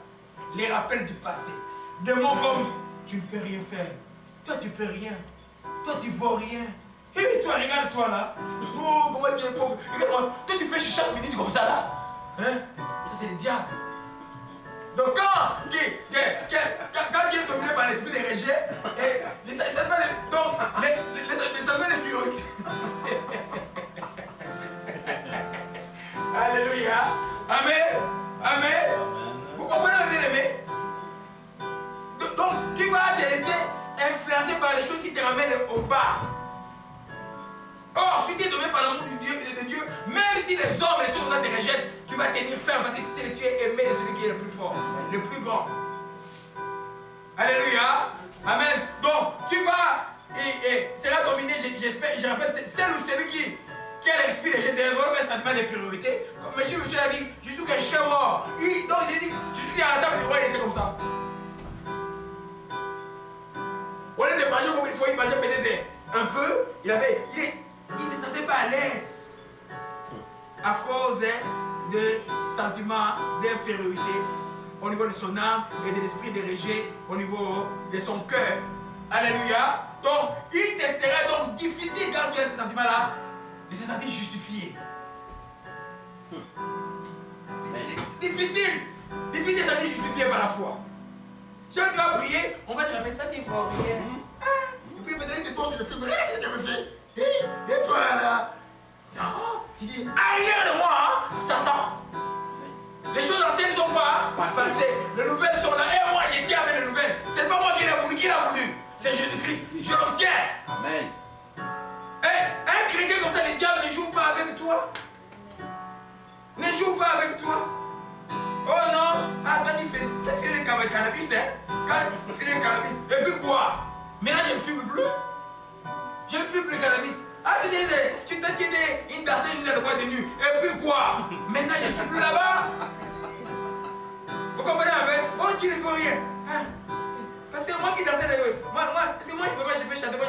les rappels du passé. Des mots comme tu ne peux rien faire, toi tu ne peux rien, toi tu ne vaux rien. Et toi, regarde-toi là. Oh, comment tu es pauvre. Regarde-moi, toi tu pêches chaque minute comme ça là. Hein? Ça c'est le diable. Donc quand tu es dominé par l'esprit de rejet, les sentiments de furiosité. Alléluia. Amen. Amen. Vous comprenez, bien aimé? Donc tu vas te laisser influencer par les choses qui te ramènent au bas. Or, si tu es dominé par l'amour de Dieu, même si les hommes et les choses te rejettent, tu vas tenir ferme parce que tu sais que tu es aimé de celui qui est le plus fort, le plus grand. Alléluia. Amen. Donc, tu vas et sera dominé, j'espère, je répète, celle ou celui qui a l'esprit de rejet développe un sentiment d'infériorité. Comme monsieur a dit, je suis qu'un chien mort. Donc, j'ai dit, je suis à la table du roi, il était comme ça. Au lieu de manger comme il faut, il mangeait peut-être un peu. Il ne se sentait pas à l'aise à cause de sentiments d'infériorité au niveau de son âme et de l'esprit de rejet au niveau de son cœur. Alléluia. Donc, il te sera donc difficile quand tu as ce sentiment-là de se sentir justifié. Difficile de se sentir justifié par la foi. Chaque fois que tu vas prier, on va te répéter, toi tu ne vas rien. Et puis peut-être que toi tu le fais, mais qu'est-ce que tu me fais? Et toi là? Non, tu dis, arrière de moi, hein, Satan. Les choses anciennes sont quoi? Passées. Les nouvelles sont là. Et moi j'ai dit avec les nouvelles. C'est pas moi qui l'ai voulu, qui l'a voulu? C'est Jésus-Christ. Je l'obtiens. Amen. Un chrétien comme ça, le diable ne joue pas avec toi. Ne joue pas avec toi. Oh non, toi tu fais le cannabis, hein? Quand tu fais le cannabis, et puis quoi? Maintenant je ne fume plus. Je ne fume plus le cannabis. Ah, tu t'as dit une danseuse dans le bois de nuit. Et puis quoi? Maintenant je ne suis plus là-bas. Vous comprenez avec? Oh, tu ne peux rien. Hein? Parce que moi qui dansais dans le bois, parce que moi je peux chanter, moi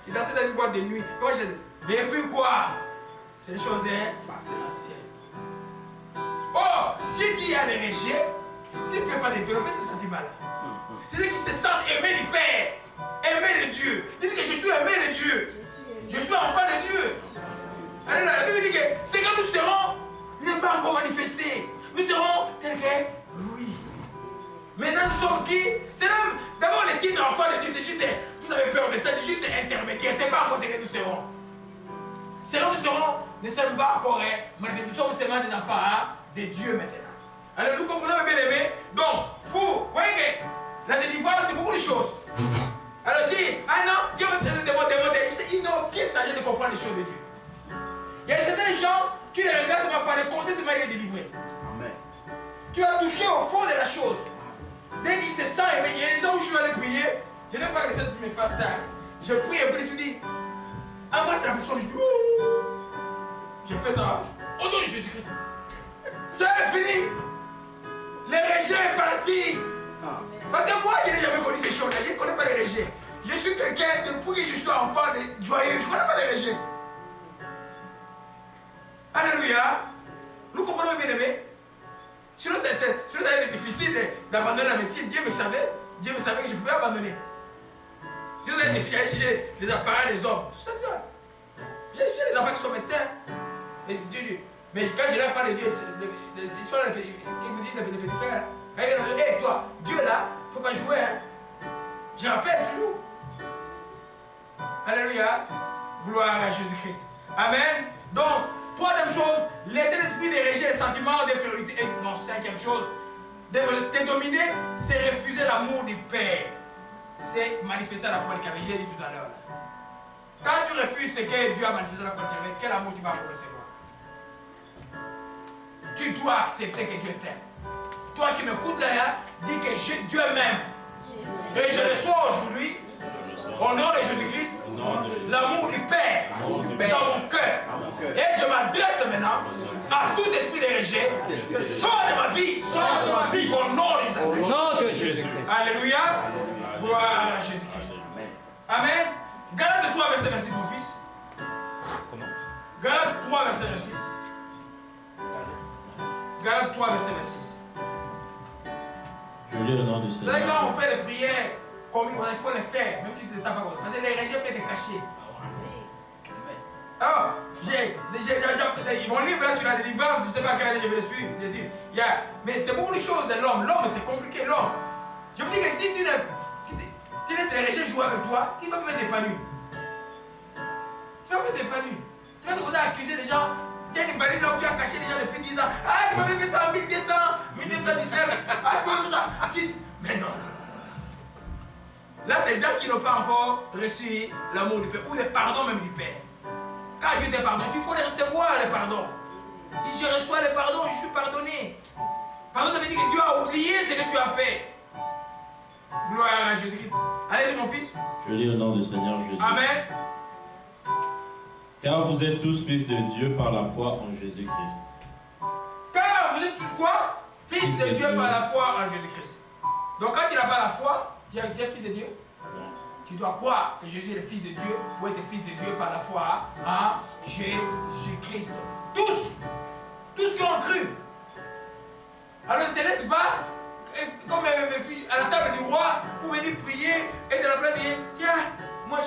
je dansais dans une boîte de nuit. Comment je... Et puis quoi? C'est des choses, hein? C'est l'ancienne. Oh, si tu as les rejets, tu ne peux pas développer ce sentiment-là. C'est ceux qui se sentent aimés du Père, aimés de Dieu. Dites que je suis aimé de Dieu. Je suis enfant de Dieu. Alors, la Bible dit que c'est quand nous serons, n'est pas encore manifestés. Nous serons tels que lui. Maintenant, nous sommes qui? C'est même, d'abord, le titre enfant de Dieu, c'est juste, vous avez peur de ça, c'est juste intermédiaire. C'est pas encore ce que nous serons. Nous serons, ne sommes pas encore, nous sommes seulement des enfants de Dieu maintenant. Alors, nous comprenons bien aimé. Donc, vous voyez que la délivrance, c'est beaucoup de choses. Alors, si, non, Dieu va te changer des mots, ils n'ont aucun sagesse de comprendre les choses de Dieu. Il y a certains gens, tu les regardes seulement par les conseils, seulement il est délivré. Amen. Tu as touché au fond de la chose. Dès qu'il se sent aimé, il y a des gens où je suis allé prier, je n'aime pas que les autres me fassent ça. Je prie et puis je me dis, embrasse la personne, je dis, je fais ça. Au nom de Jésus-Christ. C'est fini. Le rejet est parti. Parce que moi, je n'ai jamais connu ces choses-là. Je ne connais pas les rejets. Je suis quelqu'un, depuis que je suis enfant de joyeux, je ne connais pas les rejets. Alléluia. Nous comprenons bien aimé. Sinon, ça allait être difficile d'abandonner la médecine. Dieu me savait que je pouvais abandonner. Sinon, ça allait être difficile d'aller chercher les appareils des hommes. Tout ça, tout ça. J'ai des enfants qui sont médecins. Mais quand je leur parle de Dieu, ils sont là, qui vous disent les petits frères. Quand ils viennent me dire, hé toi, Dieu là, il ne faut pas jouer. Hein. Je rappelle toujours. Alléluia. Gloire à Jésus-Christ. Amen. Donc, troisième chose, laisser l'esprit de rejet, les sentiments d'infériorité. Et non, cinquième chose, te dominer, c'est refuser l'amour du Père. C'est manifester la croix de Calvaire. J'ai dit tout à l'heure. Quand tu refuses ce que Dieu a manifesté à la croix de Calvaire, quel amour tu vas recevoir? Tu dois accepter que Dieu t'aime. Toi qui m'écoutes là, dis que Dieu m'aime. Et je reçois aujourd'hui, au nom de Jésus-Christ, l'amour du Père dans mon cœur. Et je m'adresse maintenant à tout esprit de rejet. Sors de ma vie. Au nom de Jésus. Alléluia. Gloire à Jésus-Christ. Amen. Galates 3, verset 26, mon fils. Galates 3, verset 26. Galates 3, verset 26. Je lis au nom du Vous Seigneur. savez, quand on fait les prières, comme il faut les faire, même si tu ne sais pas comment. Parce que les rejets peuvent être cachés. Alors, mon livre là sur la délivrance, je ne sais pas à quelle année je vais le suivre. Mais c'est beaucoup de choses de l'homme. L'homme, c'est compliqué, l'homme. Je vous dis que si tu laisses les rejets jouer avec toi, tu vas me mettre épanouir. Tu vas me mettre épanouir. Tu vas te commencer à accuser les gens. Il y a une valise là où tu as caché les gens depuis 10 ans. Ah, tu m'avais fait ça en 1200, 1919. Ah, tu m'avais fait ça. Mais non. Là, c'est les gens qui n'ont pas encore reçu l'amour du Père, ou le pardon même du Père. Quand Dieu te pardonne, il faut les recevoir, les pardons. Et je reçois les pardons, je suis pardonné. Pardon, ça veut dire que Dieu a oublié ce que tu as fait. Gloire à Jésus-Christ. Allez-y, mon fils. Je lis au nom du Seigneur Jésus. Amen. Car vous êtes tous fils de Dieu par la foi en Jésus-Christ. Car vous êtes tous quoi? Fils de Dieu par la foi en Jésus-Christ. Donc quand tu n'as pas la foi, tu es fils de Dieu? Non. Tu dois croire que Jésus est le fils de Dieu pour être fils de Dieu par la foi en Jésus-Christ. Tous qui ont cru. Alors ne te laisse pas, comme mes filles, à la table du roi, pour venir prier et de la place dire, tiens, moi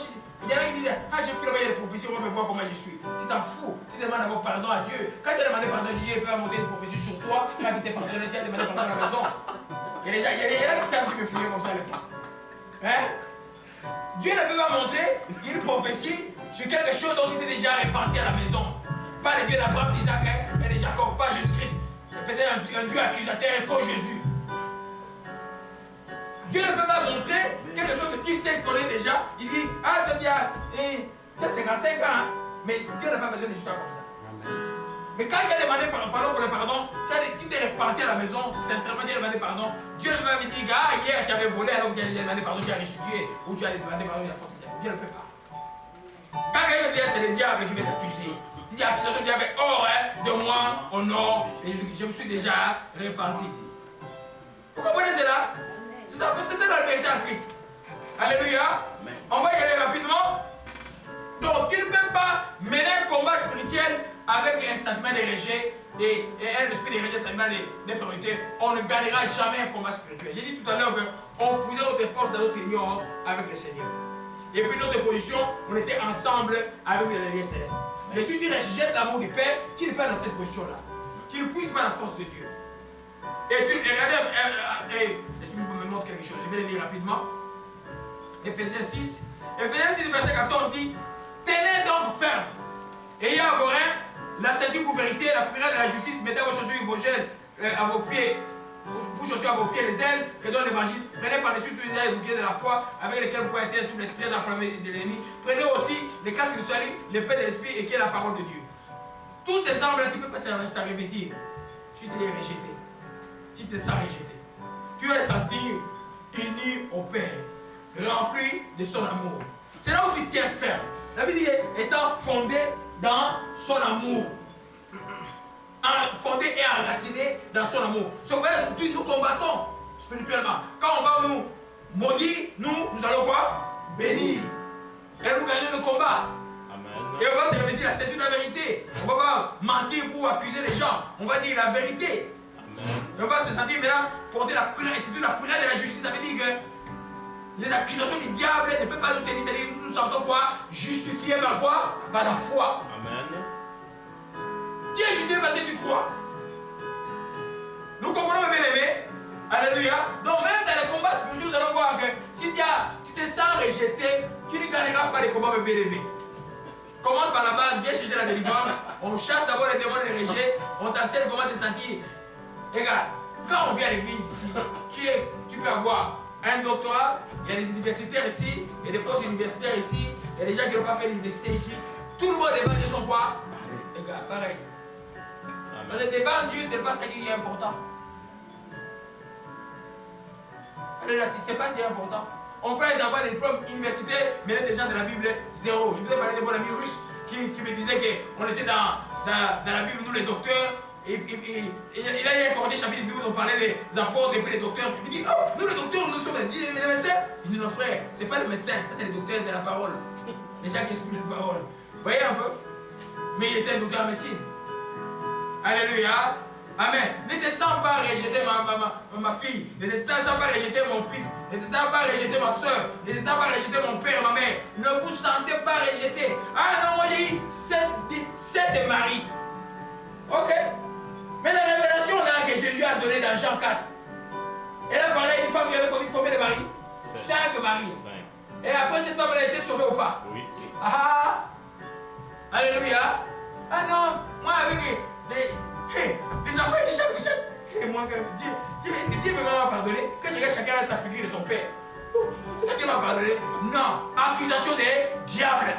il y en a qui disent, ah j'ai fait la prophétie, on va me voir comment je suis. Tu t'en fous, tu demandes d'abord pardon à Dieu. Quand tu as demandé pardon à Dieu, il peut monter une prophétie sur toi. Quand tu t'es pardonné, tu as demandé pardon à la maison. Il y en a qui savent qui me fuir comme ça les pas. Hein? Dieu ne peut pas monter une prophétie sur quelque chose dont il était déjà répandu à la maison. Pas le Dieu d'Abraham, d'Isaac et de Jacob, pas Jésus-Christ. Peut-être un Dieu accusateur, un faux Jésus. Dieu ne peut pas montrer quelque chose que tu sais qu'on est déjà. Il dit, ah toi tu as 55 ans, hein? Mais Dieu n'a pas besoin d'histoire comme ça. Mais quand il a demandé pardon pour le pardon, tu t'es répandu à la maison, sincèrement Dieu a demandé pardon. Dieu ne peut pas me dire, ah hier tu avais volé alors que tu as demandé pardon, tu as restitué, ou tu as demandé pardon, il a faute. Dieu ne peut pas. Quand quelqu'un me dit, c'est le diable qui veut t'accuser. Il dit, accusation du diable, oh de moi, au nom, je me suis déjà répandu. Vous comprenez cela? C'est ça la vérité en Christ. Alléluia. On va y aller rapidement. Donc, tu ne peux pas mener un combat spirituel avec un sentiment de rejet et un esprit de rejet, sentiment d'infériorité. On ne gagnera jamais un combat spirituel. J'ai dit tout à l'heure qu'on puisait notre force dans notre union avec le Seigneur. Et puis notre position, on était ensemble avec les alliés célestes. Mais si tu rejettes l'amour du Père, tu n'es pas dans cette position-là. Tu ne puisses pas la force de Dieu. Et regardez, laisse-moi me montrer quelque chose, je vais le lire rapidement. Éphésiens 6. Éphésiens 6, verset 14 dit, tenez donc ferme, ayant à vos reins la ceinture pour vérité, la prière de la justice, mettez vos chaussures vos gènes à vos pieds, pour chaussures à vos pieds les ailes que donne l'évangile. Prenez par-dessus tous les ailes et boucliers de la foi, avec lesquels vous pouvez atteindre tous les traits enflammés de l'ennemi. Prenez aussi les casques du salut, l'épée de l'esprit et qui est la parole de Dieu. Tous ces armes-là, tu ne peux pas s'en revêtir si tu es rejeté. Si tu te sens rejeté, tu es senti uni au Père, rempli de son amour. C'est là où tu tiens ferme. La Bible dit, étant fondé dans son amour. Fondé et enraciné dans son amour. Nous combattons spirituellement. Quand on va nous maudire, nous allons quoi? Bénir. Et nous gagnons le combat. Amen. Et on va se répéter la ceinture de la vérité. On ne va pas mentir pour accuser les gens. On va dire la vérité. Et on va se sentir maintenant porter la prière, et c'est la prière de la justice. Ça veut dire que les accusations du diable ne peuvent pas nous tenir. C'est-à-dire que nous nous sentons quoi? Justifiés par quoi? Par la foi. Amen. Tu es justifié parce que tu crois. Nous comprenons, mes bien-aimés. Alléluia. Donc même dans les combats spirituels, nous allons voir que si tu te sens rejeté, tu ne gagneras pas les combats, mes bien-aimés. Commence par la base, viens chercher la délivrance. On chasse d'abord les démons et les rejets. On t'enseigne comment te sentir. Regarde, quand on vient à l'église ici, tu peux avoir un doctorat, il y a des universitaires ici, il y a des post-universitaires ici, il y a des gens qui n'ont pas fait l'université ici. Tout le monde devant Dieu sont quoi? Regarde, pareil. Parce que devant Dieu, ce n'est pas ça qui est important. C'est pas si important. On peut avoir des diplômes universitaires, mais il y a des gens de la Bible, zéro. Je vous ai parlé de mon ami russe qui me disait qu'on était dans la Bible, nous les docteurs. Et il a accordé chapitre 12, on parlait des apôtres et puis des docteurs. Il dit, oh, nous les docteurs, nous sommes les médecins. Il dit, non frère, ce n'est pas les médecins, ça c'est les docteurs de la parole. Les gens qui expliquent la parole. Vous voyez un peu? Mais il était un docteur en médecine. Alléluia. Amen. Ne te sens pas rejeter ma fille. Ne te sens pas rejeter mon fils. Ne te sens pas rejeter ma soeur. Ne te sens pas rejeter mon père et ma mère. Ne vous sentez pas rejeté. Ah non, moi j'ai eu 7 maris. Ok. Mais la révélation là que Jésus a donnée dans Jean 4, elle a parlé à une femme qui avait connu combien de maris? 5 maris. 5. Et après cette femme, elle a été sauvée ou pas? Oui. Ah. Alléluia. Ah non, moi avec les enfants, et moi, est-ce que Dieu veut m'avoir pardonné? Que je regarde chacun à sa figure de son père. Est-ce que Dieu m'a pardonné? Non. Accusation des diables.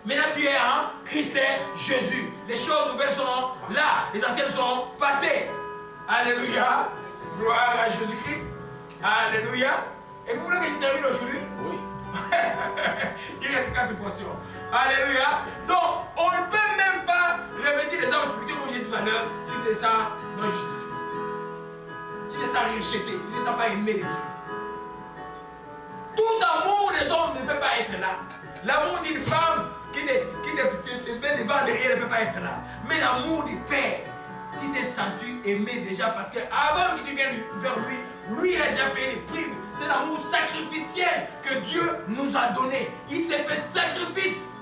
Maintenant tu es en Christ Jésus. Les choses nouvelles sont là. Les anciennes sont passées. Alléluia. Gloire à Jésus-Christ. Alléluia. Et vous voulez que je termine aujourd'hui? Oui. Il reste 4 portions. Alléluia. Donc, on ne peut même pas revêtir les armes spirituelles comme j'ai dit tout à l'heure si tu ne les sens non justifiés. Si tu ne les sens rejetés, tu ne les sens pas aimés de Dieu. Tout amour des hommes ne peut pas être là. L'amour d'une femme qui te met devant derrière ne peut pas être là. Mais l'amour du Père qui t'est senti aimé déjà parce qu'avant que tu viennes vers lui, lui il a déjà payé les prix. C'est l'amour sacrificiel que Dieu nous a donné. Il s'est fait sacrifice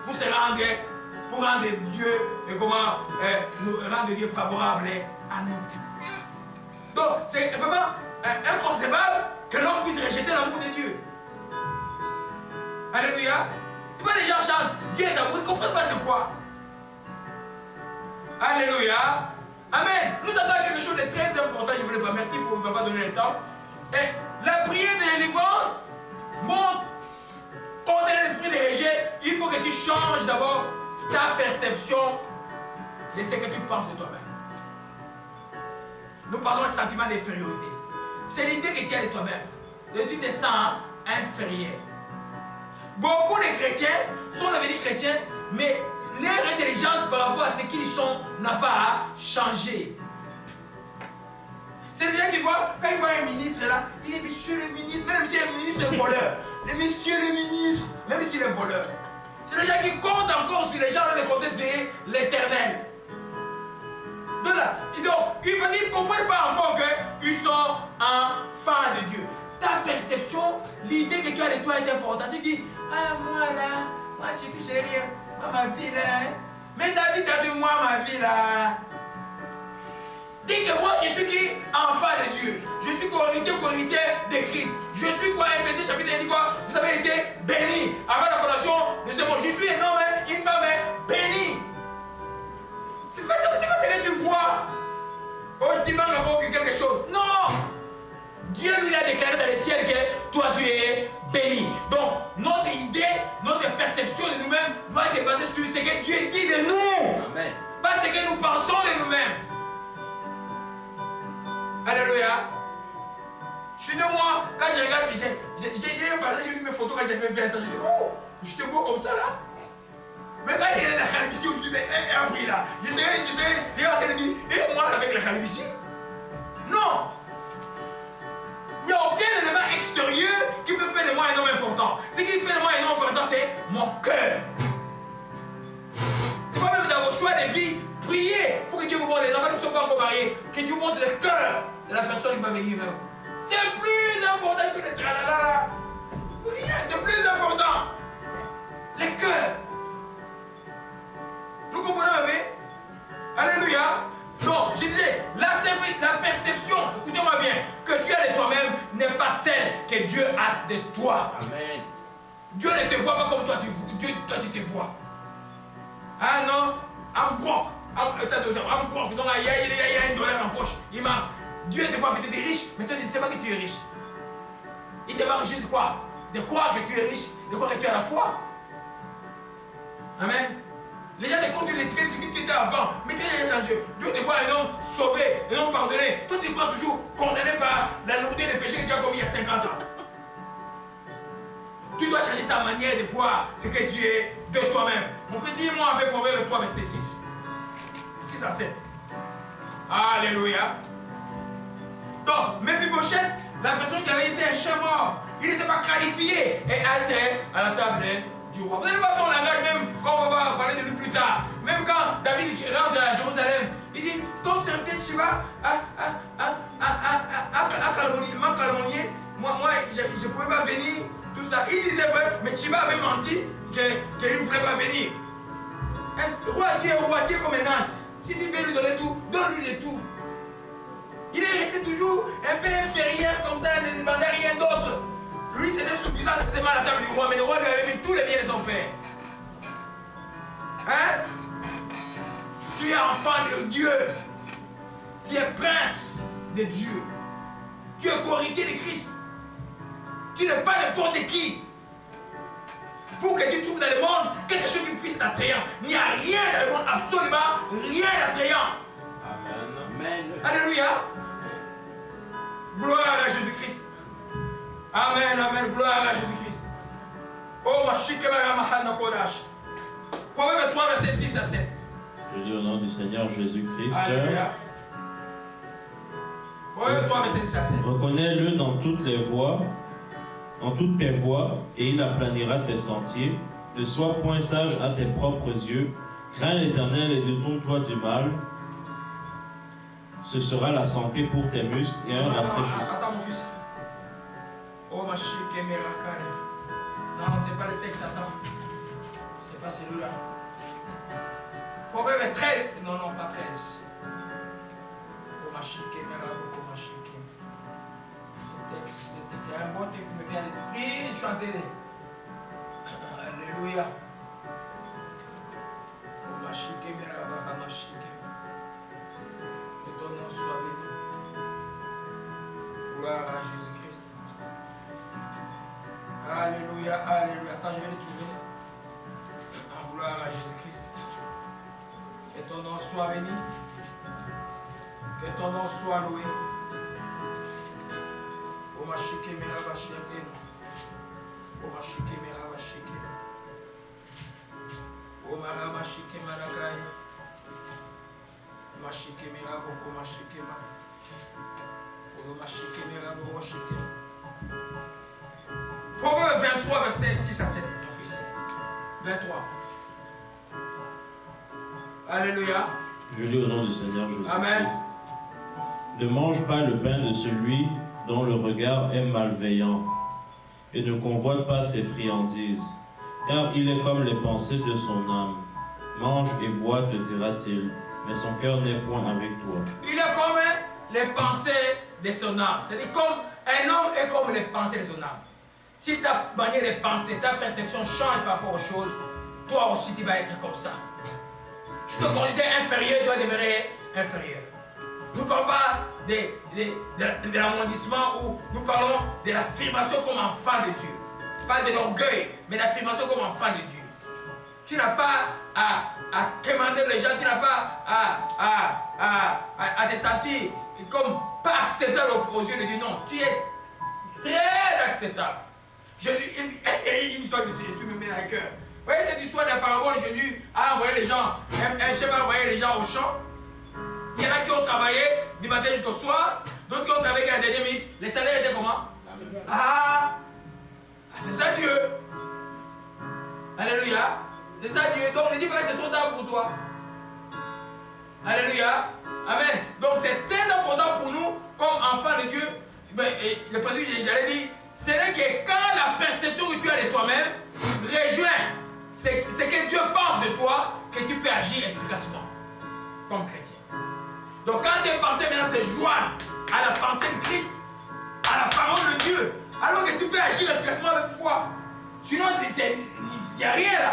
pour se rendre, pour rendre Dieu, nous rendre Dieu favorable à nous. Donc c'est vraiment inconcevable que l'homme puisse rejeter l'amour de Dieu. Alléluia. C'est pas les gens chantent, Dieu est amour, ils ne comprennent pas c'est quoi. Alléluia. Amen. Nous attendons quelque chose de très important, je ne voulais pas. Merci pour ne m'avoir donné le temps. Et la prière de délivrance montre contre l'esprit de rejet. Il faut que tu changes d'abord ta perception de ce que tu penses de toi-même. Nous parlons du sentiment d'infériorité. C'est l'idée que tu as de toi-même. Tu te sens inférieur. Beaucoup de chrétiens sont devenus chrétiens, mais leur intelligence par rapport à ce qu'ils sont n'a pas changé. C'est des gens qui voient, quand ils voient un ministre là, il dit monsieur le ministre, même si le ministre est voleur, le monsieur le ministre, même s'il est voleur. C'est des gens qui comptent encore sur les gens, de compter sur l'éternel. Donc là, parce qu'ils ne comprennent pas encore qu'ils sont enfants de Dieu. Ta perception, l'idée que tu as de toi est importante. Tu dis, ah moi là, moi je suis touché rien, moi ma vie là. Mais ta vie c'est de moi ma vie là. Dis que moi je suis qui? Enfant de Dieu. Je suis co-héritier de Christ. Je suis quoi? Éphésiens chapitre 1 dit quoi? Vous avez été bénis. Avant la fondation de ce monde. Je suis un homme, une femme bénie. C'est pas ça, c'est pas ce que tu vois. Oh, tu manques encore quelque chose. Non! Dieu lui a déclaré dans le ciel que toi tu es béni. Donc notre idée, notre perception de nous-mêmes doit être basée sur ce que Dieu dit de nous. Amen. Pas ce que nous pensons de nous-mêmes. Alléluia. Je suis de moi, quand je regarde, j'ai vu mes photos quand j'avais 20 ans, je dis, oh, j'étais beau comme ça là. Mais quand il y a la calvitie, je dis, mais un prix là. Je vais en train de dire, et moi avec la calvitie? Non. Il n'y a aucun élément extérieur qui peut faire de moi un homme important. Ce qui fait de moi un homme important, c'est mon cœur. C'est pas même dans vos choix de vie, priez pour que Dieu vous montre les enfants qui ne sont pas encore mariés, que Dieu montre le cœur de la personne qui va venir vers vous. C'est plus important que le tralala. Rien, c'est plus important. Le cœur. Nous comprenons, bébé? Alléluia. Donc, je disais, la perception, écoutez-moi bien, que tu as de toi-même n'est pas celle que Dieu a de toi. Amen. Dieu ne te voit pas comme toi tu te vois. Ah non, I'm broke. I'm broke. Donc, il y a $1 en poche. Dieu te voit peut-être riche, mais toi tu ne sais pas que tu es riche. Il te demande juste quoi? De croire que tu es riche, de croire que tu as la foi. Amen. Les gens te comptent les difficultés qui étaient avant. Mais qu'est-ce qui a changé? Dieu te voit un homme sauvé, un homme pardonné. Toi, tu te prends toujours condamné par la lourdeur des péchés que tu as commis il y a 50 ans. Tu dois changer ta manière de voir ce que Dieu est de toi-même. Mon frère, dis-moi avec Proverbe 3, verset 6. 6 à 7. Alléluia. Donc, Mephibosheth, la personne qui avait été un chien mort, il n'était pas qualifié et altéré à la table du roi. Vous allez voir son langage même quand on va parler de lui plus tard. Même quand David rentre à Jérusalem, il dit, ton serviteur Chiba m'a calomnié. Moi, je ne pouvais pas venir. Tout ça. Il disait vrai, mais Chiba avait menti qu'il ne voulait pas venir. Roi, tu es comme un ange. Si tu veux lui donner tout, donne-lui de tout. Il est resté toujours un peu inférieur comme ça, il ne demandait rien d'autre. Lui, c'était suffisant, c'était mal à la table du roi, mais le roi lui avait mis tous les biens de son père. Hein? Tu es enfant de Dieu. Tu es prince de Dieu. Tu es co-héritier de Christ. Tu n'es pas n'importe qui. Pour que tu trouves dans le monde quelque chose qui puisse être attrayant. Il n'y a rien dans le monde, absolument rien d'attrayant. Amen. Alléluia. Gloire à Jésus-Christ. Amen, amen. Gloire à Jésus-Christ. Oh, ma chique Mahana Kodash. Proverbe 3, verset 6 à 7. Je lis au nom du Seigneur Jésus-Christ. Alléluia. Proverbe 3, verset 6 à 7. Reconnais-le dans toutes les voies, dans toutes tes voies, et il aplanira tes sentiers. Ne sois point sage à tes propres yeux. Crains l'Éternel et détourne-toi du mal. Ce sera la santé pour tes muscles et un rafraîchissement. Attends, mon fils. Oh, ma chique Merakari. Non, c'est pas le texte, attends. C'est pas celui-là. Proverbe 13. Non, pas 13. Oh, ma chique Merakari. Oh, ma chique. Ce texte, il y a un bon texte qui me vient à l'esprit. Chantez-le. Alléluia. Oh, ma chique Merakari. Ma chique. Que ton nom soit béni. Gloire à Jésus-Christ. Alléluia, alléluia. Attends, je vais le trouver. Gloire à Jésus-Christ. Que ton nom soit béni. Que ton nom soit loué. Oh ma chique meraba chique. Oh ma chique meraba chique. Oh ma rama chique marakai. Ma chique meraba oh ma chique ma. Oh ma chique meraba oh chique. Proverbe 23, verset 6 à 7, ton fils. 23. Alléluia. Je lis au nom du Seigneur Jésus-Christ. Amen. Ne mange pas le pain de celui dont le regard est malveillant, et ne convoite pas ses friandises, car il est comme les pensées de son âme. Mange et bois, te dira-t-il, mais son cœur n'est point avec toi. Il est comme les pensées de son âme. C'est-à-dire comme un homme est comme les pensées de son âme. Si ta manière de penser, ta perception change par rapport aux choses, toi aussi tu vas être comme ça. Tu te considères inférieur, tu vas demeurer inférieur. Nous ne parlons pas de l'amondissement ou nous parlons de l'affirmation comme enfant de Dieu. Pas de l'orgueil, mais l'affirmation comme enfant de Dieu. Tu n'as pas à commander les gens, tu n'as pas à te sentir comme pas acceptable aux yeux de Dieu. Non, tu es très acceptable. Jésus, il me soit que Jésus me met à cœur. Vous voyez cette histoire de la parabole, Jésus a envoyé les gens, un chef a envoyé les gens au champ. Il y en a qui ont travaillé du matin jusqu'au soir, d'autres qui ont travaillé à la dernière minute. Les salaires étaient comment? C'est ça Dieu. Alléluia. C'est ça Dieu. Donc ne dis pas que c'est trop tard pour toi. Alléluia. Amen. Donc c'est très important pour nous, comme enfants de Dieu. Le principe que j'allais dire, c'est que quand la perception que tu as de toi-même rejoint ce que Dieu pense de toi, que tu peux agir efficacement comme chrétien. Donc quand tes pensées maintenant se joignent à la pensée de Christ, à la parole de Dieu, alors que tu peux agir efficacement avec foi. Sinon, il n'y a rien là.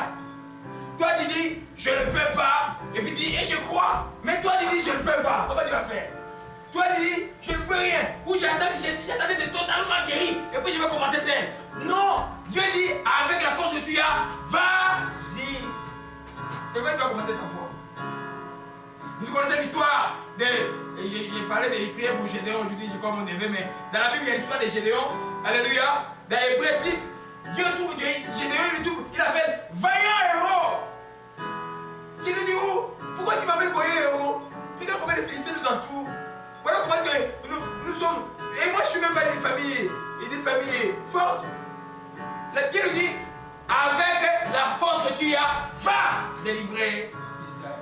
Toi tu dis, je ne peux pas, et puis tu dis, et je crois. Mais toi tu dis, je ne peux pas. Comment tu vas faire? Toi tu dis, je ne peux rien. Ou j'attendais d'être totalement guéri, et puis je vais commencer tel. Non, Dieu dit, avec la force que tu as, vas-y. c'est vrai que tu vas commencer ta foi. Vous connaissez l'histoire de... J'ai parlé des prières pour Gédéon, je dis comme mon neveu, mais dans la Bible, il y a l'histoire de Gédéon. Alléluia. Dans Hébreux 6, Dieu trouve Gédéon, il appelle vaillant héros. Qui nous dit où? Pourquoi tu m'appelles vaillant héros? Regarde combien les Philistins nous entourent. Voilà comment est-ce que nous sommes. Et moi, je ne suis même pas d'une famille forte. Dieu nous dit, avec la force que tu as, va délivrer Israël.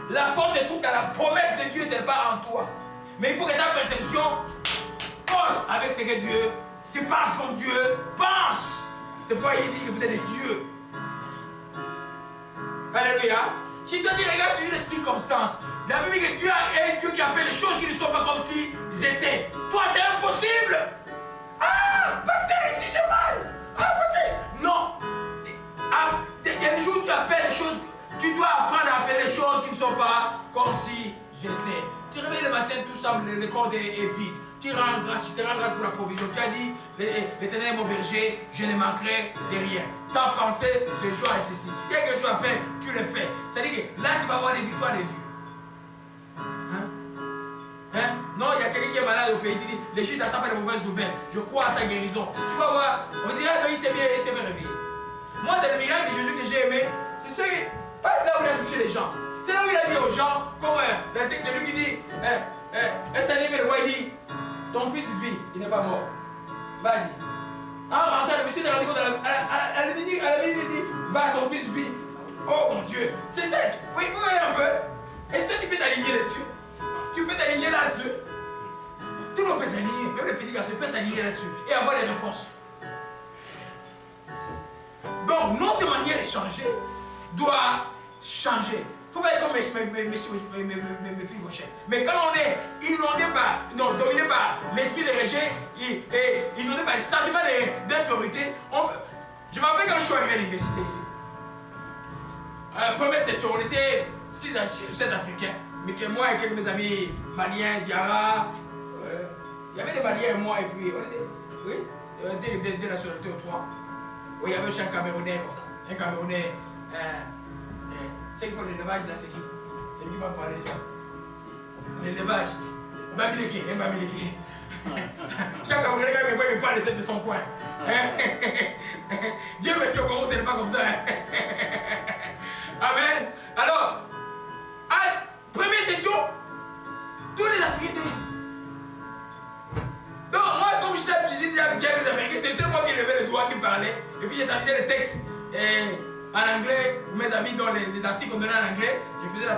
La force se trouve dans la promesse de Dieu, ce n'est pas en toi. Mais il faut que ta perception colle avec ce que Dieu. Tu penses comme Dieu pense. C'est pourquoi il dit que vous êtes des dieux. Alléluia. Si toi tu regardes, tu vis les circonstances. La Bible dit que Dieu est un Dieu qui appelle les choses qui ne sont pas comme s'ils étaient. Toi, c'est impossible. Ah, pasteur, ici j'ai mal. Ah, pasteur. Non. Il y a des jours où tu appelles les choses. Tu dois apprendre à appeler les choses qui ne sont pas comme si j'étais. Tu réveilles le matin, tout ça, le corps est vide. Tu rends grâce, tu te rends grâce pour la provision. Tu as dit, l'Éternel est mon berger, je ne manquerai de rien. Ta pensée, ce jour est ceci. Si tu as quelque chose à faire, tu le fais. C'est-à-dire que là, tu vas avoir des victoires de Dieu. Hein? Non, il y a quelqu'un qui est malade au pays, il dit, les Juifs n'attendent pas de mauvaises nouvelles. Je crois à sa guérison. Tu vas voir, on dit, ah non, il s'est bien réveillé. Moi, dans le miracle de Jésus que j'ai aimé, c'est ce qui, pas là où il a touché les gens. C'est là où il a dit aux gens, comme dans le texte de lui qui dit, un Seigneur le roi, il dit, ton fils vit, il n'est pas mort. Vas-y. En rentrant, le monsieur de rendu compte à la minute, il dit, va, ton fils vit. Oh mon Dieu, c'est ça. Vous voyez un peu? Est-ce que tu peux t'aligner là-dessus? Tu peux t'aligner là-dessus. Tout le monde peut s'aligner, même les petits garçons peuvent s'aligner là-dessus et avoir des réponses. Donc, notre manière de changer doit changer. Il ne faut pas être comme mes filles vos chefs. Mais quand on est inondé par, non, dominé par l'esprit de rejet et inondé par les sentiments d'infériorité, je me rappelle quand je suis arrivé à l'université ici. Première session, on était 7 Africains. Mais que moi et quelques de mes amis maliens, Diara, il y avait des Maliens et moi, et puis on était, oui, des nationalités aux 3. Oui, il y avait aussi un Camerounais comme ça. Un Camerounais, c'est qu'il faut l'élevage là, c'est qui? C'est lui qui m'a parlé de ça. L'élevage. Bamileke, un Bamileke. Chaque Camerounais, quand il me voit, il me parle de son coin. Dieu merci, au Congo, ce n'est pas comme ça. Amen. Alors, première session, tous les Africains étaient. Donc, moi, comme je disais avec les Américains, c'est moi qui levais le doigt, qui me parlait. Et puis, j'ai traduisé les textes en anglais. Mes amis, dans les articles qu'on donnait en anglais, je faisais la.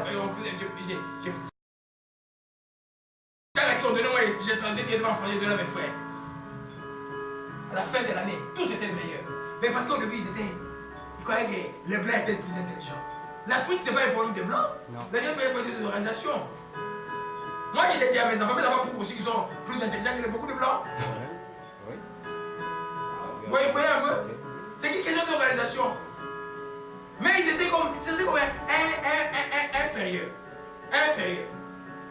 Chaque article qu'on donnait, moi, j'ai traduit directement en français, de mes frères. À la fin de l'année, tous étaient les meilleurs. Mais parce qu'au début, ils croyaient que les Blancs étaient les plus intelligents. L'Afrique, ce n'est pas un problème des Blancs. L'Afrique, c'est un problème d'organisation. Moi, j'ai dit à mes enfants pour aussi qu'ils sont plus intelligents que beaucoup de Blancs. Oui. Vous voyez un peu? C'est une question d'organisation. Mais ils étaient comme inférieurs.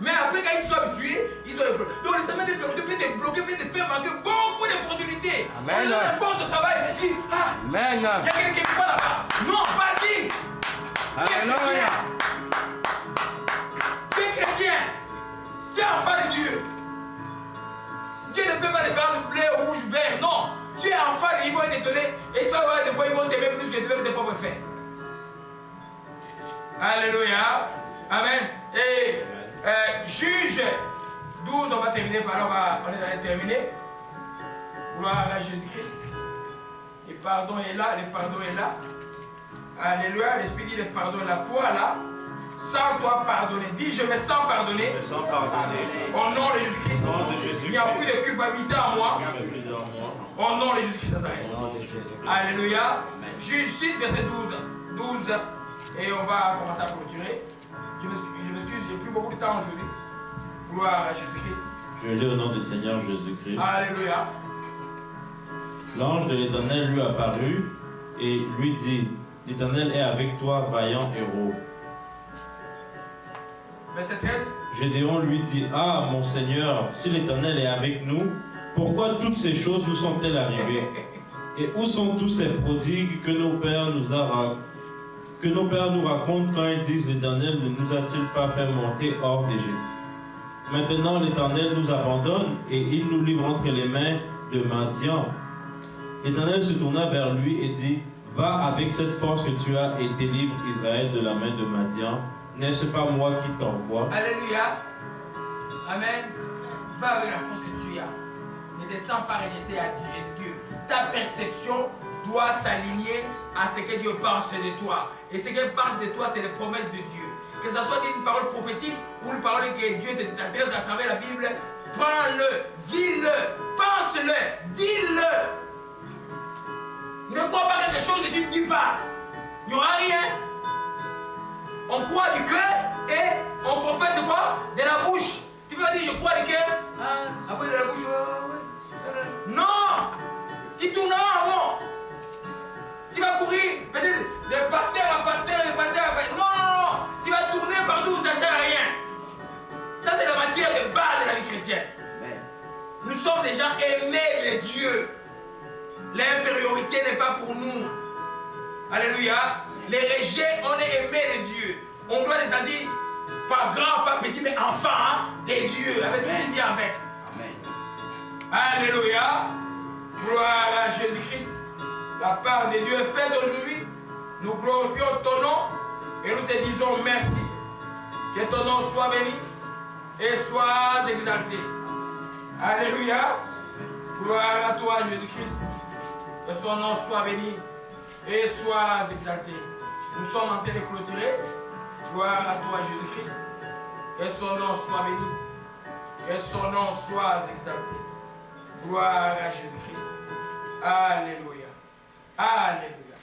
Mais après, quand ils se sont habitués, ils ont les problèmes. Donc, les semaines de faire, peut te bloquer, peut te faire manquer beaucoup d'opportunités. On est dans un poste de travail, tu dis, ah, il y a quelqu'un qui est pas là-bas. Non, vas-y. Alléluia. Tu es chrétien. Tu es enfant de Dieu. Dieu ne peut pas les faire bleu, rouge, vert. Non. Tu es enfant et ils vont être étonnés. Et tu vas voir des fois, ils vont t'aimer plus que tu aimes tes propres frères. Alléluia. Amen. Et Juge 12, on va terminer par là. On est en train de terminer. Gloire à Jésus-Christ. Et pardon est là. Le pardon est là. Alléluia. L'Esprit dit le pardon est là. Toi là. Sans toi pardonner. Dis, je me sens pardonner. Sans pardonner. Au nom de Jésus-Christ. Il n'y a plus de culpabilité en moi. Au nom de Jésus-Christ Nazareth. Alléluia. Juge 6, verset 12. Et on va commencer à clôturer. Je m'excuse, j'ai plus beaucoup de temps aujourd'hui. Gloire à Jésus-Christ. Je lis au nom du Seigneur Jésus-Christ. Alléluia. L'ange de l'Éternel lui apparut et lui dit, l'Éternel est avec toi, vaillant héros. Verset 13. Gédéon lui dit, ah, mon Seigneur, si l'Éternel est avec nous, pourquoi toutes ces choses nous sont-elles arrivées? Et où sont tous ces prodigues que nos pères nous ont que nos pères nous racontent quand ils disent l'Éternel ne nous a-t-il pas fait monter hors d'Égypte? Maintenant l'Éternel nous abandonne et il nous livre entre les mains de Madian. L'Éternel se tourna vers lui et dit, va avec cette force que tu as et délivre Israël de la main de Madian. N'est-ce pas moi qui t'envoie? Alléluia. Amen. Va avec la force que tu as. Ne descends pas rejeter à Dieu. Ta perception doit s'aligner à ce que Dieu pense de toi. Et ce qu'il pense de toi, c'est les promesses de Dieu. Que ce soit une parole prophétique ou une parole que Dieu t'adresse à travers la Bible, prends-le, vis-le, pense-le, dis-le. Ne crois pas quelque chose que tu ne dis pas. Il n'y aura rien. On croit du cœur et on professe de quoi? De la bouche. Tu peux pas dire je crois du cœur. Après de la bouche. Non. Tu tourneras en rond. Tu vas courir, peut-être de pasteur à pasteur, de pasteur à pasteur. Non. Tu vas tourner partout où ça ne sert à rien. Ça, c'est la matière de base de la vie chrétienne. Nous sommes des gens aimés de Dieu. L'infériorité n'est pas pour nous. Alléluia. Les rejets, on est aimés de Dieu. On doit les dire, pas grand, pas petit, mais enfant de Dieu, avec tout ce qui vient avec. Amen. Alléluia. Gloire à Jésus-Christ. La part de Dieu est faite aujourd'hui. Nous glorifions ton nom et nous te disons merci. Que ton nom soit béni et soit exalté. Alléluia. Gloire à toi, Jésus-Christ. Que son nom soit béni et soit exalté. Nous sommes en train de clôturer. Gloire à toi, Jésus-Christ. Que son nom soit béni. Que son nom soit exalté. Gloire à Jésus-Christ. Alléluia. Alléluia.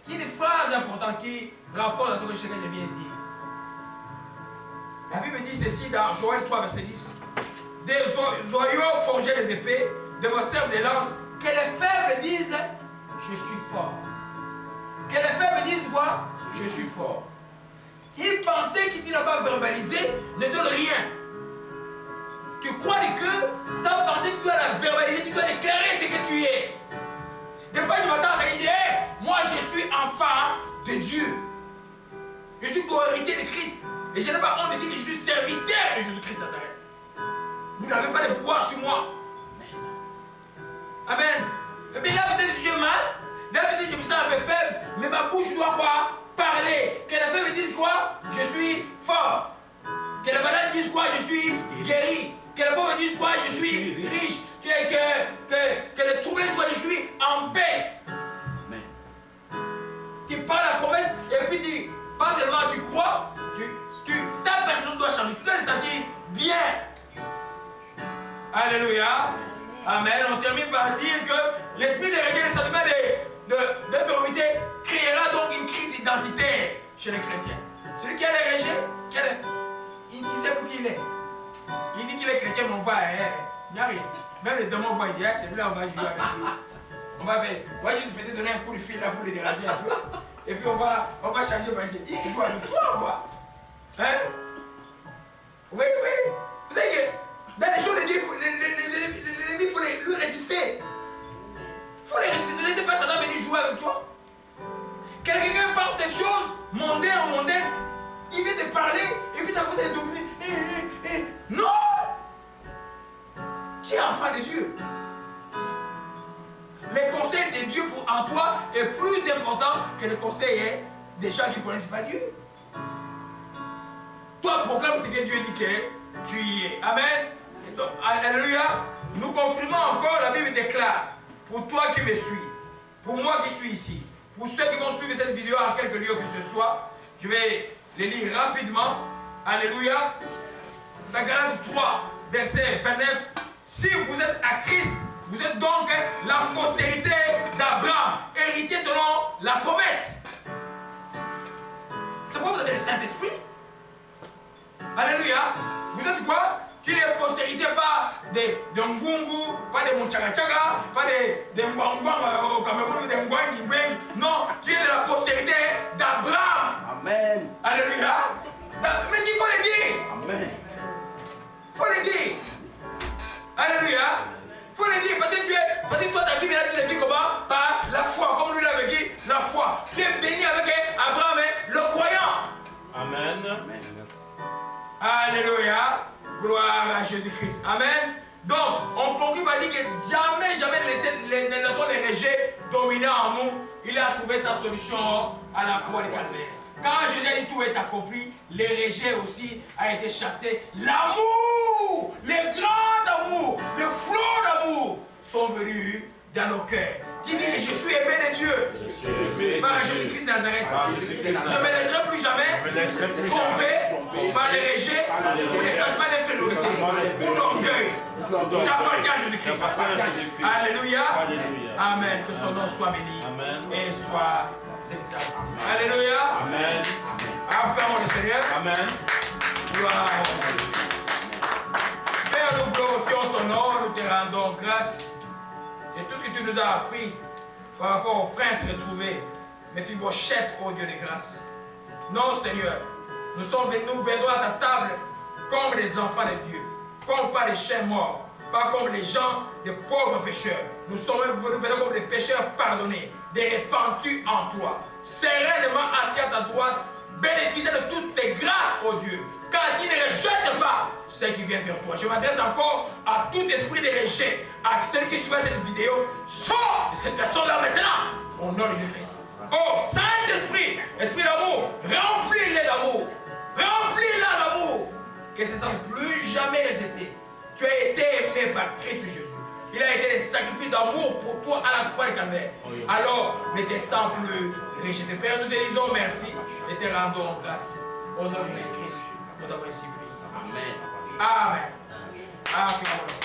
Il y a des phrases importantes qui renforcent ce que je viens de dire. La Bible dit ceci dans Joël 3, verset 10. Des joyaux forgés des épées, de vos serpes des lances, que les faibles disent, je suis fort. Que les faibles disent quoi? Je suis fort. Ils pensaient qu'ils n'ont pas verbalisé, ne donne rien. Tu crois du cœur, ta pensée, tu dois la verbaliser, tu dois déclarer ce que tu es. Des fois, je m'attends à dire, hey, moi je suis enfant de Dieu. Je suis co-héritier de Christ. Et je n'ai pas honte de dire que je suis serviteur de Jésus-Christ Nazareth. Vous n'avez pas de pouvoir sur moi. Amen. Et bien là, peut-être j'ai mal. Là, peut-être je me sens un peu faible. Mais ma bouche doit quoi? Parler. Que les faibles disent quoi? Je suis fort. Que les malades disent quoi? Je suis guéri. Que les pauvres disent quoi? Je suis riche. Que les troublés disent quoi? Je suis en paix. Amen. Tu parles la promesse et puis tu, pas seulement tu crois, ta personne doit changer. Tu dois te sentir bien. Alléluia. Amen. On termine par dire que l'esprit de rejet, les sentiments d'infériorité créera donc une crise identitaire chez les chrétiens. Celui qui a les rejets, il sait où il est. Il dit qu'il est chrétien, mais on voit, il n'y a rien. Même les démons voient, il dit, c'est là on va jouer avec lui. On va peut-être donner un coup de fil là pour le déranger un peu. Et puis on va changer par ici. Il joue avec toi, moi. Hein? Oui. Vous savez que dans les choses de Dieu, l'ennemi, il faut lui résister. Il faut les résister. Ne laissez pas Satan venir jouer avec toi. Quelqu'un pense des choses mondaines ou mondaines, il vient te parler et puis ça va te dominer. Non! Tu es enfant de Dieu. Le conseil de Dieu en toi est plus important que le conseil des gens qui ne connaissent pas Dieu. Toi, proclame ce que Dieu dit que tu y es. Amen. Donc, alléluia. Nous confirmons encore, la Bible déclare, pour toi qui me suis, pour moi qui suis ici, pour ceux qui vont suivre cette vidéo en quelque lieu que ce soit, je vais les lire rapidement. Alléluia. Dans Galates 3, verset 29. Si vous êtes à Christ, vous êtes donc la postérité d'Abraham, héritier selon la promesse. C'est pourquoi vous avez le Saint-Esprit. Alléluia. Vous êtes quoi? Tu es postérité pas de Ngungu, pas de Mouchagachaga, pas de Ngwangwang au Cameroun ou de Ngwangwang. Non, tu es de la postérité d'Abraham. Amen. Alléluia. Mais il faut le dire. Amen. Il faut le dire. Alléluia. Il faut le dire parce que toi ta vie, mais là tu le vis comment? Par la foi, comme lui l'a vécu, la foi. Tu es béni avec Abraham Amen. Donc, on conclut par dire que jamais ne laissons les rejets dominer en nous. Il a trouvé sa solution à la croix du calvaire. Quand Jésus a dit tout est accompli, les rejets aussi a été chassés. L'amour, les grands amours, les flots d'amour sont venus dans nos cœurs. Qui dit que je suis aimé de Dieu par Jésus-Christ de Nazareth. Je ne me laisserai plus jamais tromper par les rejets ou les sentiments d'infériorité ou d'orgueil. J'appartiens à Jésus-Christ. Alléluia. Amen. Que son nom soit béni et soit exalté. Alléluia. Amen. Acclamons le Seigneur. Amen. Gloire. Père, nous glorifions ton nom, nous te rendons grâce. Et tout ce que tu nous as appris par rapport au prince retrouvé, Mephibosheth, ô Dieu de grâce. Non, Seigneur, nous viendrons à ta table comme des enfants de Dieu, comme pas des chiens morts, pas comme les gens, des pauvres pécheurs. Nous venons comme des pécheurs pardonnés, des repentis en toi, sereinement assis à ta droite, bénéficiant de toutes tes grâces, ô Dieu, car qui ne rejette pas ceux qui viennent vers toi. Je m'adresse encore à tout esprit de rejet, à celui qui suit cette vidéo. Sors de cette personne-là maintenant, au nom de Jésus-Christ. Oh, Saint-Esprit, Esprit d'amour, remplis-les d'amour. Remplis-la d'amour. Que ce ne soit plus jamais rejeté. Tu as été aimé par Christ Jésus. Il a été des sacrifices d'amour pour toi à la croix du calvaire. Alors, ne te sens plus rejeté. Père, nous te disons merci et te rendons grâce. Au nom de Jésus-Christ, nous t'avons ainsi prié. Amen. Amen. Amen.